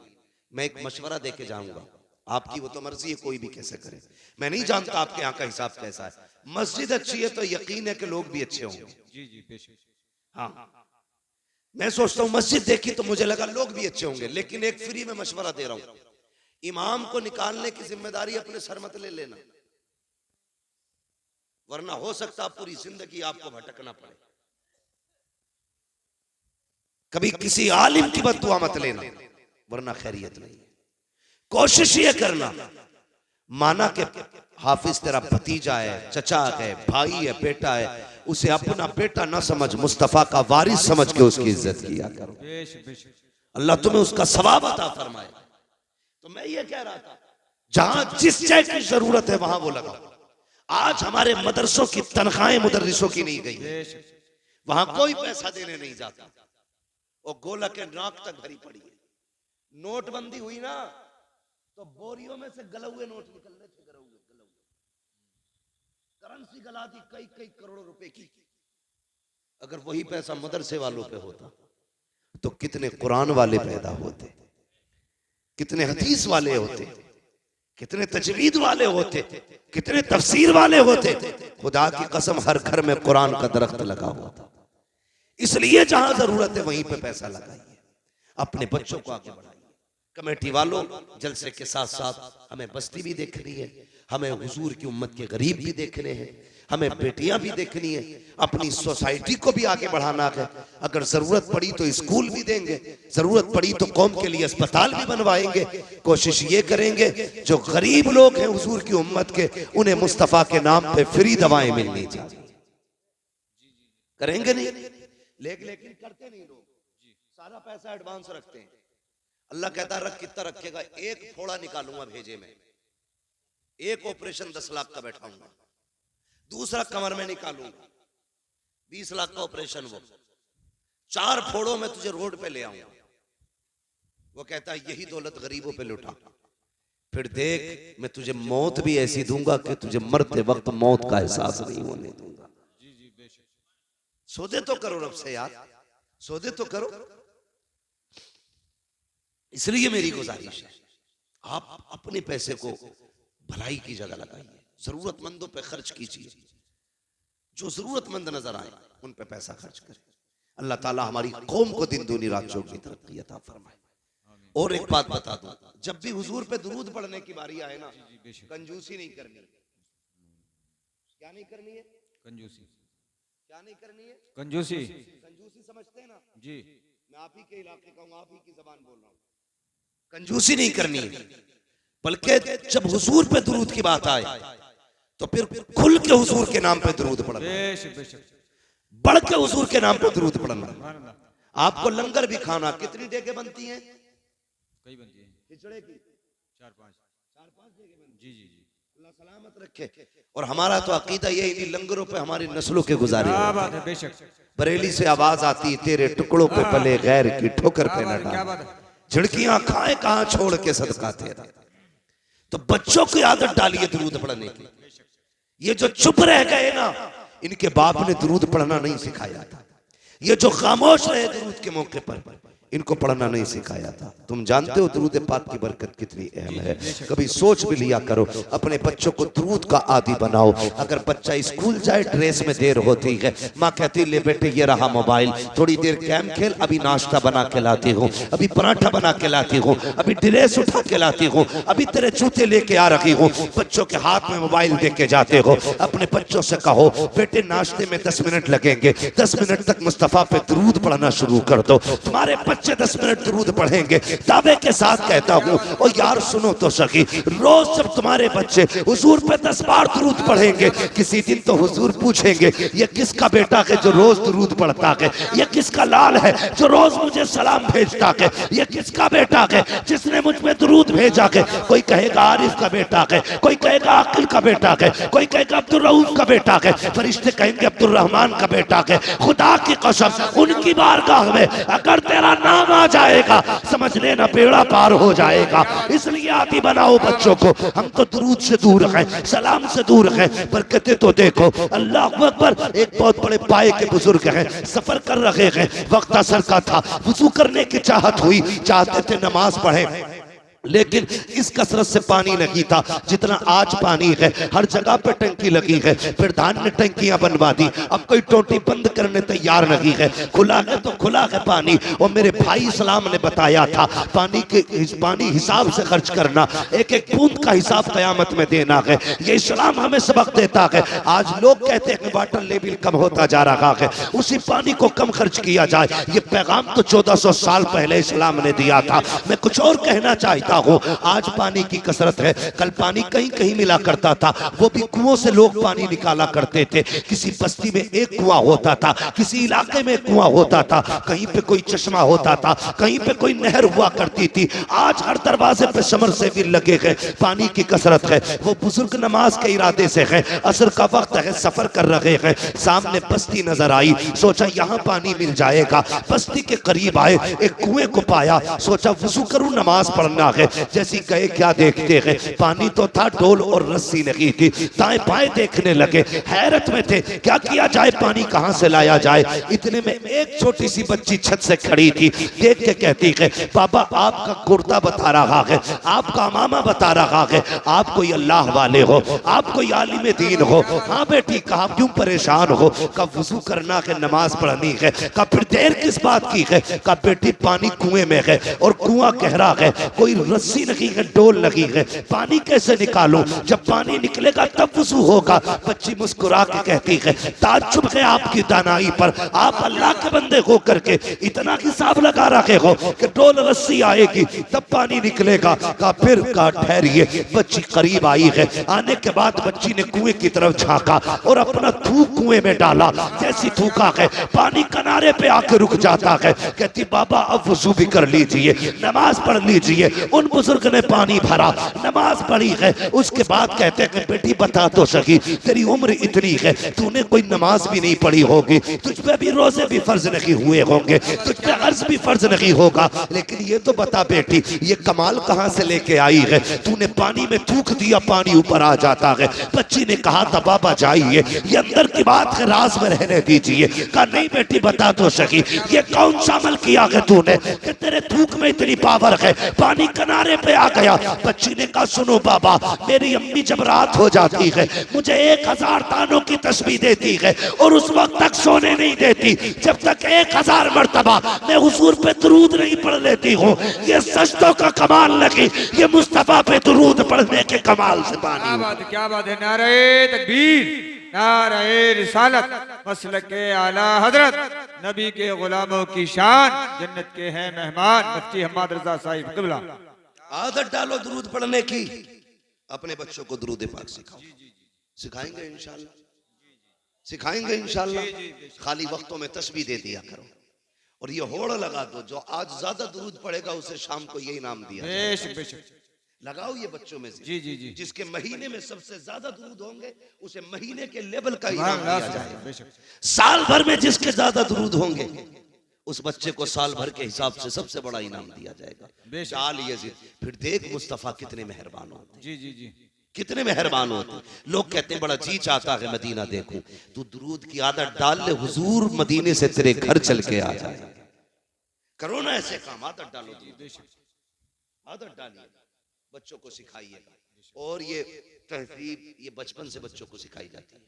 मैं एक मशवरा दे के जाऊंगा, आपकी वो तो मर्जी है, कोई भी कैसे करे। मैं नहीं जानता आपके यहाँ का हिसाब कैसा है। मस्जिद अच्छी है तो यकीन है कि लोग भी अच्छे होंगे। हाँ, मैं सोचता हूँ मस्जिद देखी तो मुझे लगा लोग भी अच्छे होंगे, लेकिन एक फ्री में मशवरा दे रहा हूँ, इमाम को निकालने की जिम्मेदारी अपने सर मत ले लेना, वरना हो सकता पूरी जिंदगी आपको भटकना पड़े। कभी किसी आलिम की बद्दुआ मत लेना, वरना खैरियत नहीं है। कोशिश ये करना, माना कि हाफिज तेरा भतीजा है, चचा है, भाई है, बेटा है, उसे अपना बेटा ना समझ, मुस्तफा का वारिस समझ के उसकी इज्जत किया करो। अल्लाह तुम्हें उसका सवाब अता फरमाए। तो मैं ये कह रहा था, जहां जिस चीज की जरूरत है वहां वो लगाओ। आज हमारे मदरसों की तनख्वाहें मुदर्रिसों की नहीं गई, वहां कोई पैसा देने नहीं जाता, और गोला के नाक तक भरी पड़ी है। नोटबंदी हुई ना तो बोरियों में से गले हुए नोट निकल रहे थे, करेंसी गला दी कई कई करोड़ों रुपए की। अगर वही पैसा मदरसे वालों पे होता तो कितने कुरान वाले पैदा होते, कितने हदीस वाले होते, कितने तजवीद वाले होते, कितने तफसीर वाले होते। खुदा की कसम हर घर में कुरान का दरख्त लगा होता। इसलिए जहां जरूरत है वहीं पे पैसा लगाइए, अपने बच्चों को आगे बढ़ाइए। कमेटी वालों, जलसे के साथ साथ हमें बस्ती भी देखनी है, हमें हुजूर की उम्मत के गरीब भी देखने हैं, हमें बेटियां भी देखनी है, अपनी सोसाइटी को भी आगे बढ़ाना है। अगर जरूरत पड़ी तो स्कूल भी देंगे, जरूरत पड़ी तो कौम के लिए अस्पताल भी बनवाएंगे। कोशिश ये करेंगे जो गरीब लोग हैं हुजूर की उम्मत के, उन्हें मुस्तफा के नाम पे फ्री दवाएं मिलनी चाहिए। करेंगे नहीं, लेकिन करते नहीं लोग, सारा पैसा एडवांस रखते हैं। अल्लाह कहता रख, कितना रखेगा? एक फोड़ा निकालूंगा भेजे में, एक ऑपरेशन 10 लाख का बैठाऊंगा, दूसरा कमर में निकालूंगा 20 लाख का ऑपरेशन, वो 4 फोड़ों में तुझे रोड पे ले आऊंगा। वो कहता है यही दौलत गरीबों पे लुटा, फिर देख मैं तुझे मौत भी ऐसी दूंगा कि तुझे मरते वक्त मौत का एहसास नहीं होने दूंगा। सौदे तो करो रब से यार, सौदे तो करो। इसलिए मेरी गुजारिश है, आप अपने पैसे को भलाई की जगह लगाइए, जरूरतमंदों पे खर्च कीजिए, जो जरूरतमंद नजर आए उन पे पैसा खर्च करें। अल्लाह ताला हमारी कौम को दिन दूनी रात चौगुनी तरक्की अता फरमाए। और एक बात बता दूं, जब भी हुजूर पे दुरूद पढ़ने की बारी आए ना, कंजूसी नहीं करनी। क्या नहीं करनी है?
कंजूसी।
क्या नहीं करनी है?
कंजूसी।
कंजूसी समझते हैं ना
जी।
मैं आप ही के इलाके का हूं, आप ही की जबान बोल रहा हूं। कंजूसी नहीं करनी है, बल्कि जब हुजूर पे दुरूद की बात आए तो फिर खुल के हुजूर के नाम पे दुरूद पढ़ना,
बेशक बेशक।
बढ़ के हुजूर के नाम पे दुरूद पढ़ना।
सुभान अल्लाह।
आपको लंगर भी खाना, कितनी डेगे बनती हैं?
कई बनती है।
खिचड़े की
4-5
डेगे बनती।
जी जी जी।
अल्लाह सलामत रखे। और हमारा तो अकीदा ये इन्हीं लंगरों पे हमारी नस्लों के गुजारे।
क्या बात है, बेशक।
बरेली से आवाज आती, तेरे टुकड़ों पे पले गैर की ठोकर पे न
क्या
डाल,
बात है।
झिड़कियां खाए कहां छोड़ के सदका तेरा। तो बच्चों की आदत डालिए दुरूद पढ़ने की। ये जो चुप रह गए ना, इनके बाप ने दुरूद पढ़ना नहीं सिखाया था। ये जो खामोश रहे दुरूद के मौके पर, इनको पढ़ना नहीं सिखाया था। तुम जानते हो दुरूद पाक की बरकत कितनी अहम है। कभी सोच भी लिया करो, अपने बच्चों को दुरूद का आदी बनाओ। अगर बच्चा स्कूल जाए, ड्रेस में देर होती है, माँ कहती ले बेटे ये रहा मोबाइल, थोड़ी देर गेम खेल, अभी नाश्ता बना के लाती हूँ, अभी पराठा बना के लाती हूँ, अभी ड्रेस उठा के लाती हूँ, अभी तेरे जूते लेके आ रही हूँ। बच्चों के हाथ में मोबाइल दे के जाते हो। अपने बच्चों से कहो बेटे नाश्ते में 10 मिनट लगेंगे, 10 मिनट तक मुस्तफा पे दुरूद पढ़ना शुरू कर दो। तुम्हारे बच्चे 10 मिनट दुरूद पढ़ेंगे। दावे के साथ कहता हूँ, और यार सुनो तो सही, रोज जब तुम्हारे बच्चे हुजूर पे 10 बार दुरूद पढ़ेंगे, किसी दिन तो हुजूर पूछेंगे ये किसका बेटा है जो रोज दुरूद पढ़ता है, ये किसका लाल है जो रोज मुझे सलाम भेजता है, ये किसका बेटा है जिसने मुझ पे दुरूद भेजा है। कोई कहेगा आरिफ का बेटा है, कोई कहेगा आकिल का बेटा है, कोई कहेगा अब्दुल रऊफ का बेटा है, फरिश्ते कहेंगे अब्दुल रहमान का बेटा है। खुदा की कसम, उनकी बारगाह में अगर तेरा नाम आ जाएगा, समझ लेना बेड़ा पार हो जाएगा। इसलिए आदि बनाओ बच्चों को। हम तो दुरूद से दूर हैं, सलाम से दूर हैं, बरकतें तो देखो। अल्लाह अकबर। एक बहुत बड़े पाए के बुजुर्ग हैं, सफर कर रहे हैं, वक्त असर का था, वुजू करने की चाहत हुई, चाहते थे नमाज पढ़े, लेकिन इस कसरत से पानी नहीं था जितना आज पानी है। हर जगह पे टंकी लगी है, प्रधान ने टंकियां बनवा दी, अब कोई टोटी बंद करने तैयार नहीं है। खुला है तो खुला है पानी। और मेरे भाई इस्लाम ने बताया था पानी हिसाब से खर्च करना, एक एक बूंद का हिसाब कयामत में देना है। ये इस्लाम हमें सबक देता है। आज लोग कहते हैं वाटर लेवल कम होता जा रहा है, उसी पानी को कम खर्च किया जाए। ये पैगाम तो 1400 साल पहले इस्लाम ने दिया था। मैं कुछ और कहना चाहता हूं, आज पानी की कसरत है, कल पानी कहीं कहीं मिला करता था, वो भी कुओं से लोग पानी निकाला करते थे। किसी बस्ती में एक कुआं होता था, किसी इलाके में कुआं होता था, कहीं पे कोई चश्मा होता था, कहीं पे कोई नहर हुआ करती थी। आज हर दरवाजे पे समर से भी लगे हैं। पानी की कसरत है। वो बुजुर्ग नमाज के इरादे से है, असर का वक्त है, सफर कर रहे हैं, सामने बस्ती नजर आई, सोचा यहाँ पानी मिल जाएगा। बस्ती के करीब आए, एक कुएं को पाया, सोचा वुजू करूं नमाज पढ़ना है। जैसी गए क्या देखते हैं, पानी तो था, डोल और रस्सी लगी थी। दाएं बाएं देखने लगे, हैरत में थे, क्या किया जाए, पानी कहां से लाया जाए। इतने में एक छोटी सी बच्ची छत से खड़ी थी, देख के कहती है बाबा आपका कुर्ता बता रहा है, आपका मामा बता रहा है, आप कोई अल्लाह वाले हो, आप कोई आलिम दीन हो। हाँ बेटी, कहा क्यों परेशान हो, कब वुजू करना है, नमाज पढ़नी है, कब फिर देर किस बात की है, कब बेटी पानी कुएं में है और कुआं गहरा है, कोई रस्सी लगी है, डोल लगी है, पानी कैसे निकालूं, जब पानी निकलेगा तब वुजू होगा। बच्ची मुस्कुरा के कहती है ताज्जुब है आपकी दानाई पर, आप अल्लाह के बंदे हो करके इतना हिसाब लगा रखे हो कि डोल रस्सी आएगी तब पानी निकलेगा। का फिर का ठहरिए। बच्ची करीब आई है, आने के बाद बच्ची ने कुएं की तरफ झांका और अपना थूक कुएं में डाला। जैसी थूका है, पानी किनारे पे आके रुक जाता है। कहती बाबा अब वुजू भी कर लीजिए, नमाज पढ़ लीजिए। उन बुजुर्ग ने पानी भरा, नमाज पढ़ी है। उसके बाद कहते हैं बेटी बता तो सही, तेरी उम्र इतनी है, तूने कोई नमाज भी नहीं पढ़ी होगी, तुझ पे भी रोजे भी फर्ज नहीं हुए होंगे, तुझ पे अर्ज भी फर्ज नहीं होगा, लेकिन ये तो बता बेटी ये कमाल कहां से लेके आई है, तूने पानी में थूक दिया, पानी ऊपर आ जाता है। बच्ची ने कहा था बाबा जाइए, ये अंदर की बात है, राज में रहने दीजिए। कहा नहीं बेटी बता तो सही, ये कौन सा अमल किया है तूने कि तेरे थूक में इतनी पावर है, पानी किनारे पे आ गया। बच्ची ने कहा सुनो बाबा, मेरी अम्मी जब रात हो जाती है मुझे 1000 दानों की तस्बीह देती है और उस वक्त तक सोने नहीं देती जब तक 1000 मर्तबा
अपने हुजूर पे दुरूद नहीं पढ़ लेती हो, ये सजदों का कमाल लगी, ये मुस्तफा पे दुरूद पढ़ने के कमाल से पानी।
क्या बात है, क्या बात है। नारे तकबीर, नारे रिसालत, मसलक के आला हजरत, नबी के गुलामों की शान, जन्नत के हैं मेहमान, मुफ्ती हम्माद रजा साहिब क़िबला।
आदत डालो दुरूद पढ़ने की, अपने बच्चों को दुरूद पाक सिखाओ। सिखाएंगे इंशाल्लाह, सिखाएंगे इंशाल्लाह। खाली वक्तों में तस्बीह दे दिया करो और ये होड़ लगा दो, जो आज ज्यादा दुरूद पड़ेगा उसे शाम को यही नाम दिया।
बेशक बेशक,
लगाओ ये बच्चों में से।
जी जी जी,
जिसके महीने में सबसे ज्यादा दुरूद होंगे उसे महीने के लेवल का इनाम दिया जाएगा।
बेशक,
साल भर में जिसके
ज्यादा दुरूद होंगे उस बच्चे को साल भर के हिसाब से सबसे बड़ा इनाम दिया जाएगा।
बेशक।
चाल यजीद। फिर देख मुस्तफा कितने मेहरबान होते हैं,
जी जी जी,
कितने मेहरबान होते हैं। लोग कहते हैं बड़ा जी चाहता है मदीना देखूं, तू दुरूद की आदत डाल ले, हुजूर मदीने से तेरे घर चल के आ जाए। करो ना ऐसे काम, आदत डालो, आदत डालिए, बच्चों को सिखाइएगा। और ये तहजीब ये बचपन से बच्चों को सिखाई जाती है,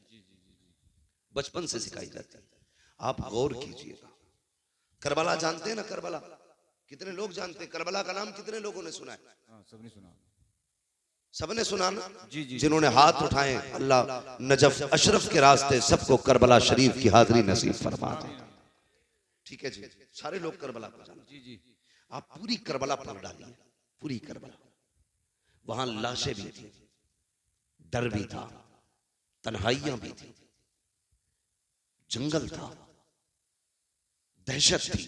बचपन से सिखाई जाती है। आप गौर कीजिएगा, करबला जानते हैं ना, करबला कितने लोग जानते हैं? करबला का नाम कितने लोगों ने सुना है?
सबने सुना,
सबने सुना ना?
जी जी,
जिन्होंने हाथ उठाए, अल्लाह नजफ अशरफ के रास्ते सबको करबला शरीफ की हाजिरी नसीब फरमा दे। ठीक है जी, सारे लोग करबला को जानते।
जी जी,
आप पूरी करबला पढ़ डालिए, पूरी करबला। वहां लाशें भी थी, डर भी था, तन्हाइयां भी थी, जंगल था, दहशत थी,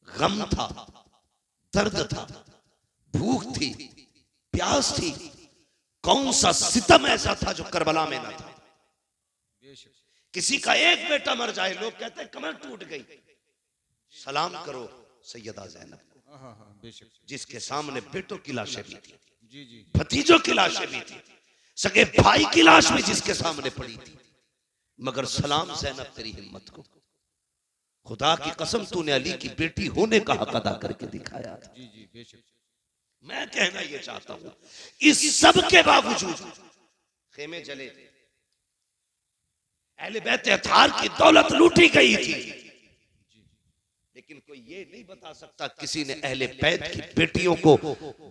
गम था, दर्द था, भूख थी, प्यास थी। कौन सा सितम ऐसा था जो करबला में ना था? किसी का एक बेटा मर जाए, लोग कहते हैं कमर टूट गई। सलाम करो सैयदा ज़ैनब को, जिसके सामने बेटों की लाशें भी थी,
जी जी,
भतीजों की लाशें भी थी, सगे भाई की लाश भी जिसके सामने पड़ी थी। मगर सलाम ज़ैनब तेरी हिम्मत को, खुदा की कसम तूने अली की बेटी होने का हक अदा करके दिखाया था।
जी जी, बेशक।
मैं कहना ये चाहता हूं, इस सब के बावजूद खेमे जले थे, अहले बैत अतार की दौलत लूटी गई थी, लेकिन कोई ये नहीं बता सकता किसी ने अहले बैत की बेटियों को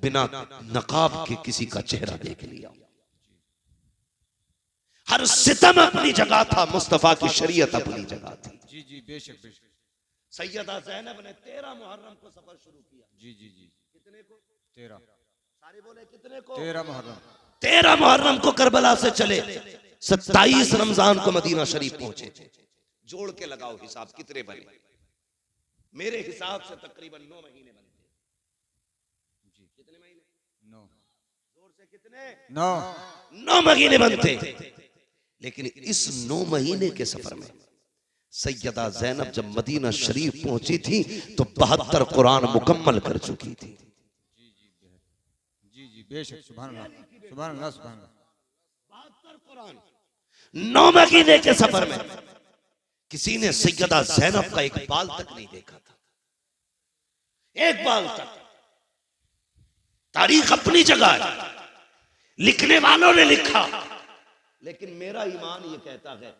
बिना नकाब के किसी का चेहरा देख लिया। हर सितम अपनी जगह था, मुस्तफा की शरीयत अपनी जगह थी।
जी जी, बेशक बेशक।
सैयदा ज़ैनब ने 13 मुहर्रम को सफर शुरू किया।
जी जी जी,
कितने को?
13।
सारे बोले कितने को?
13 मुहर्रम।
13 मुहर्रम को करबला से चले, 27 रमजान को मदीना शरीफ पहुंचे। जोड़ के लगाओ हिसाब कितने बने? मेरे हिसाब से तकरीबन 9 महीने बनते। कितने महीने?
9।
जोर से कितने?
9
महीने बनते। लेकिन इस 9 महीने के सफर में सैयदा ज़ैनब जब मदीना शरीफ पहुंची थी तो 72 कुरान मुकम्मल कर चुकी थी।
जी जी, बेशक। सुभान अल्लाह, सुभान अल्लाह, सुभान अल्लाह।
72 कुरान 9 महीने के सफर में किसी ने सैयदा ज़ैनब का एक बाल तक नहीं देखा था, एक बाल तक। तारीख अपनी जगह है, लिखने वालों ने लिखा, लेकिन मेरा ईमान ये कहता है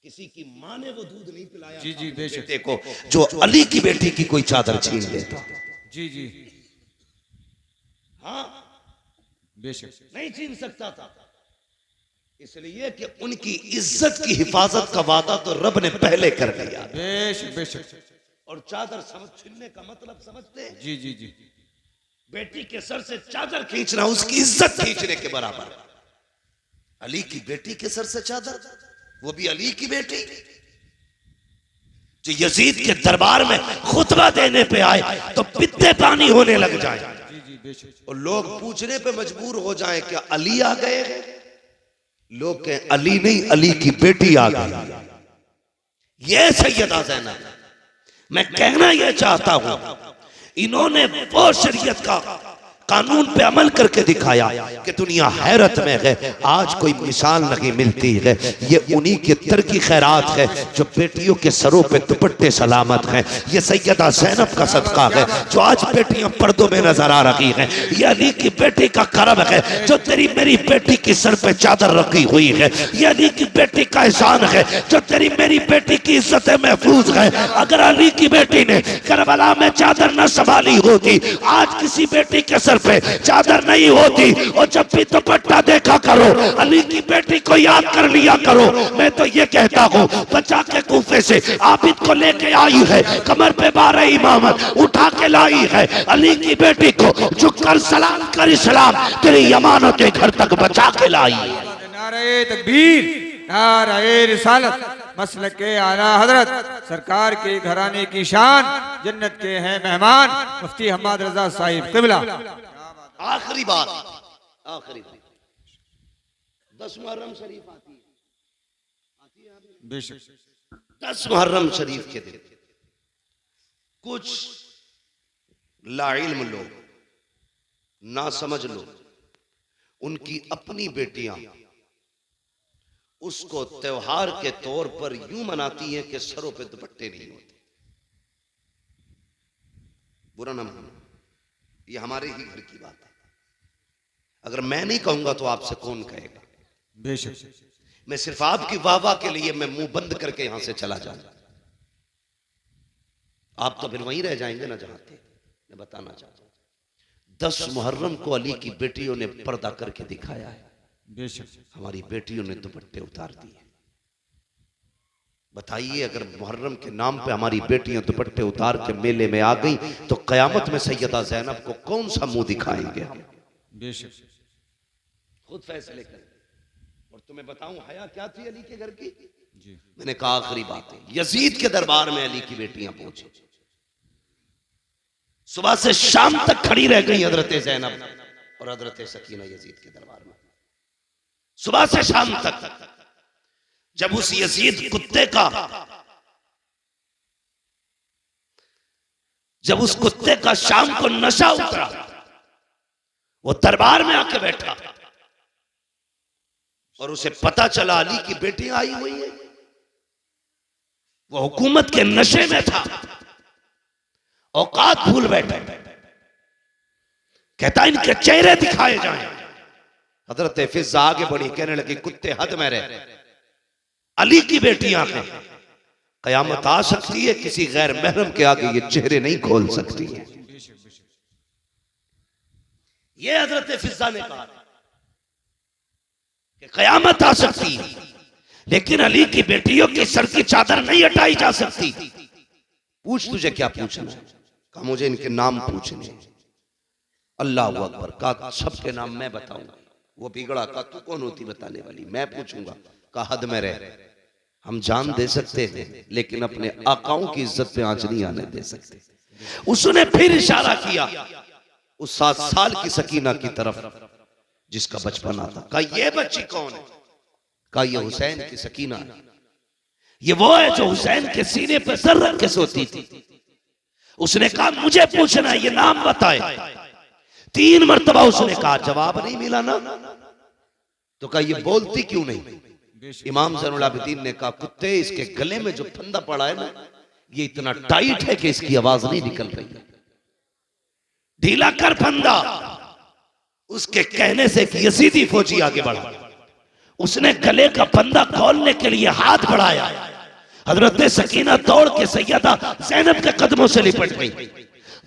किसी की माँ ने वो दूध नहीं पिलाया।
जी जी, बेशक।
बेटे को जो अली की बेटी की कोई चादर छीन लेता।
जी जी,
हाँ,
बेशक।
नहीं छीन सकता था, इसलिए कि उनकी इज्जत की हिफाजत का वादा तो रब ने पहले कर दिया।
बेशक बेशक।
और चादर समझ छीनने का मतलब समझते हैं?
जी जी जी,
बेटी के सर से चादर खींचना उसकी इज्जत खींचने के बराबर। अली की बेटी के सर से चादर, वो भी अली की बेटी जो यजीद के दरबार में खुतबा देने पे आए तो पित्ते पानी होने लग जाए।
जी जी, बेशक।
और लोग पूछने पे मजबूर हो जाएं क्या अली आ गए? लोग कहें अली नहीं, अली की बेटी आ गई। ये सैयदा ज़ैनब। मैं कहना यह चाहता हूं, इन्होंने वो शरीयत का
कानून पे अमल करके दिखाया कि दुनिया हैरत में है। आज कोई मिसाल नहीं मिलती है। ये उन्हीं के तरकी खैरात है जो बेटियों के सरों पे दुपट्टे सलामत हैं। ये सैयदा ज़ैनब का सदका है जो आज बेटियां पर्दों में नजर आ रही हैं। ये अली की बेटी का करम है जो तेरी मेरी बेटी की सर पे चादर रखी हुई है। ये अली की बेटी का एहसान है जो तेरी मेरी बेटी की इज्जत महफूज है। अगर अली की बेटी ने करबला में चादर न संभाली होती, आज किसी बेटी के सर पे चादर नहीं होती। और जब भी दुपट्टा देखा करो, अली की बेटी को याद कर लिया करो। मैं तो ये कहता हूँ, बचा के कूफे से आबिद को लेके आई है, कमर पे 12 इमामत उठा के लाई है। अली की बेटी को झुककर सलाम कर इस्लाम तेरी अमानत घर तक बचा के लाई है।
नारे तकबीर, नारे रिसालत, मसलक के आला हजरत सरकार के घराने की शान, जन्नत के हैं मेहमान मुफ्ती हम्माद रजा साहिब क़िबला।
आखिरी बात, आखिरी 10 मुहर्रम शरीफ आती है,
बेशक
10 मुहर्रम शरीफ के दिन कुछ लाइल्म लोग, ना समझ लोग, उनकी अपनी बेटियां उसको त्योहार के तौर पर यूं मनाती हैं कि सरों पे दुपट्टे नहीं होते। बुरा ना मानो, ये हमारे ही घर की बात है। अगर मैं नहीं कहूंगा तो आपसे कौन कहेगा?
बेशक
मैं सिर्फ आपकी वाहवाह के लिए मैं मुंह बंद करके यहां से चला जाऊंगा। आप तो फिर वहीं रह जाएंगे ना जहां थे। मैं बताना चाहता हूं, 10 मुहर्रम को अली की बेटियों ने पर्दा करके दिखाया है।
बेशक
हमारी बेटियों ने दुपट्टे उतार दिए। बताइए, अगर मुहर्रम के नाम पे हमारी बेटियां दुपट्टे उतार के मेले में आ गई तो कयामत में सैयदा ज़ैनब को कौन सा मुंह दिखाएंगे हम?
बेशक
खुद फैसले करें। और तुम्हें बताऊं हया क्या थी अली के घर की?
जी
मैंने कहा आखिरी बात है, यजीद के दरबार में अली की बेटियां पहुंची। सुबह से शाम तक खड़ी रह गई हजरत ज़ैनब और हजरत सकीना यजीद के दरबार में, सुबह से शाम तक। जब उस यजीद कुत्ते का, जब उस कुत्ते का शाम को नशा उतरा, वो दरबार में आके बैठा और उसे पता चला अली की बेटियां आई हुई है। वो हुकूमत के नशे में था, औकात भूल बैठा। कहता इनके चेहरे दिखाए जाएं। हजरत फिजा आगे बढ़ी, कहने लगी कुत्ते हद में रहे, अली की बेटियां हैं, कयामत आ सकती है, किसी गैर महरम के आगे ये चेहरे नहीं खोल सकती है। ये हजरत फिजा ने कहा कि कयामत आ सकती है, लेकिन अली की बेटियों की सर की चादर नहीं हटाई जा सकती। पूछ, तुझे क्या पूछना है? कहा मुझे इनके नाम पूछने। अल्लाह अकबर। कहा सबके नाम मैं बताऊंगा। वो बिगड़ा, कहा तू कौन होती बताने वाली? मैं पूछूंगा। कहा हद में रह, हम जान दे सकते हैं लेकिन अपने आकाओं की इज्जत पे आंच नहीं आने दे सकते। उसने फिर इशारा किया उस 7 साल की सकीना की तरफ जिसका बचपन आता। कहा ये बच्ची कौन है? कहा ये हुसैन की सकीना है। ये वो है जो हुसैन के सीने पर सर रख के सोती थी। उसने कहा मुझे पूछना है, ये नाम बताए। 3 मरतबा उसने कहा, जवाब नहीं मिला ना। तो कहा ये बोलती क्यों नहीं? इमाम ज़ैनुल आबिदीन ने कहा कुत्ते, इसके गले में जो फंदा पड़ा है ना, ये इतना टाइट है कि इसकी आवाज नहीं निकल रही। ढीला कर फंदा। उसके कहने से एक यजीदी फौजी आगे बढ़ा। उसने गले का फंदा खोलने के लिए हाथ बढ़ाया। हजरत सकीना दौड़ के सैयदा ज़ैनब के कदमों से लिपट गई।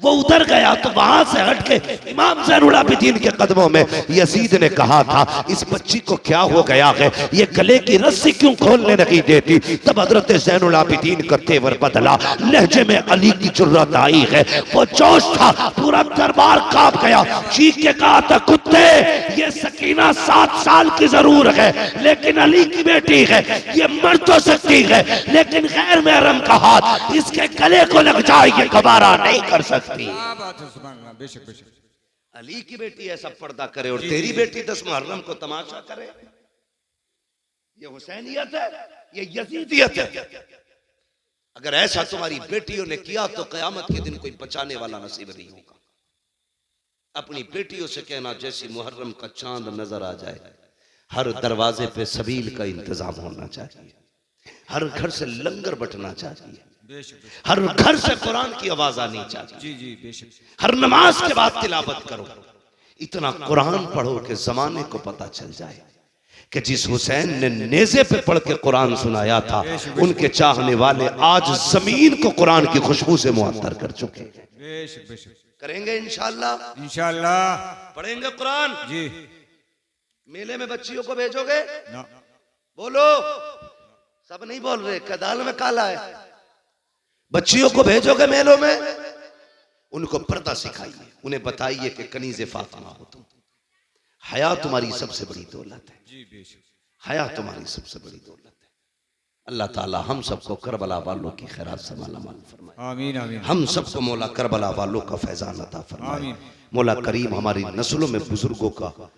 वो उधर गया तो वहां से हटके इमाम ज़ैनुल आबिदीन के कदमों में यजीद ने कहा था इस बच्ची को क्या हो गया है, ये गले की रस्सी क्यों खोलने नहीं देती? तब हजरत ज़ैनुल आबिदीन का तेवर बदला, लहजे में अली की जुर्रत आई है। वो जोश था, पूरा दरबार कांप गया। चीख के कहा था कुत्ते, ये सकीना 7 साल की जरूर है लेकिन अली की बेटी है। ये मर तो सकती है लेकिन गैर महरम का हाथ इसके गले को लग जाए, ये गवारा नहीं कर सकती।
बात है, सुभान अल्लाह। बेशक बेशक
अली की बेटी ऐसा पर्दा करे और तेरी बेटी 10 मुहर्रम को तमाशा करे, ये हुसैनियत है, ये यजीदियत है। अगर ऐसा तुम्हारी बेटियों ने किया तो कयामत के दिन कोई बचाने वाला नसीब नहीं होगा। अपनी बेटियों से कहना जैसी मुहर्रम का चांद नजर आ जाए हर दरवाजे पे सबील का इंतजाम होना चाहिए, हर घर से लंगर बटना चाहिए,
बेशक
हर घर से कुरान की आवाज आनी चाहिए,
जी जी बेशक
हर नमाज के बाद तिलावत करो, इतना कुरान पढ़ो कि जमाने को पता चल जाए कि जिस हुसैन ने नेज़े पे पढ़ के कुरान सुनाया था उनके चाहने वाले आज जमीन को कुरान की खुशबू से मुअत्तर कर चुके हैं।
बेशक बेशक
करेंगे इंशाअल्लाह,
इंशाअल्लाह
पढ़ेंगे कुरान।
जी
मेले में बच्चियों को भेजोगे?
ना
बोलो, सब नहीं बोल रहे, कदाल में काला है। बच्चियों को भेजोगे मेलों में? उनको पर्दा सिखाइए, उन्हें बताइए कि कनीज़े फातिमा हो तुम, हया तुम्हारी सबसे बड़ी दौलत है,
जी बेशक
हया तुम्हारी सबसे बड़ी दौलत है। अल्लाह ताला हम सबको करबला वालों की खैरात से मालामाल फरमाए,
आमीन आमीन
हम सबको मौला करबला वालों का फैजान अता फरमाए।
आमीन।
मौला करीम हमारी नस्लों में बुजुर्गों का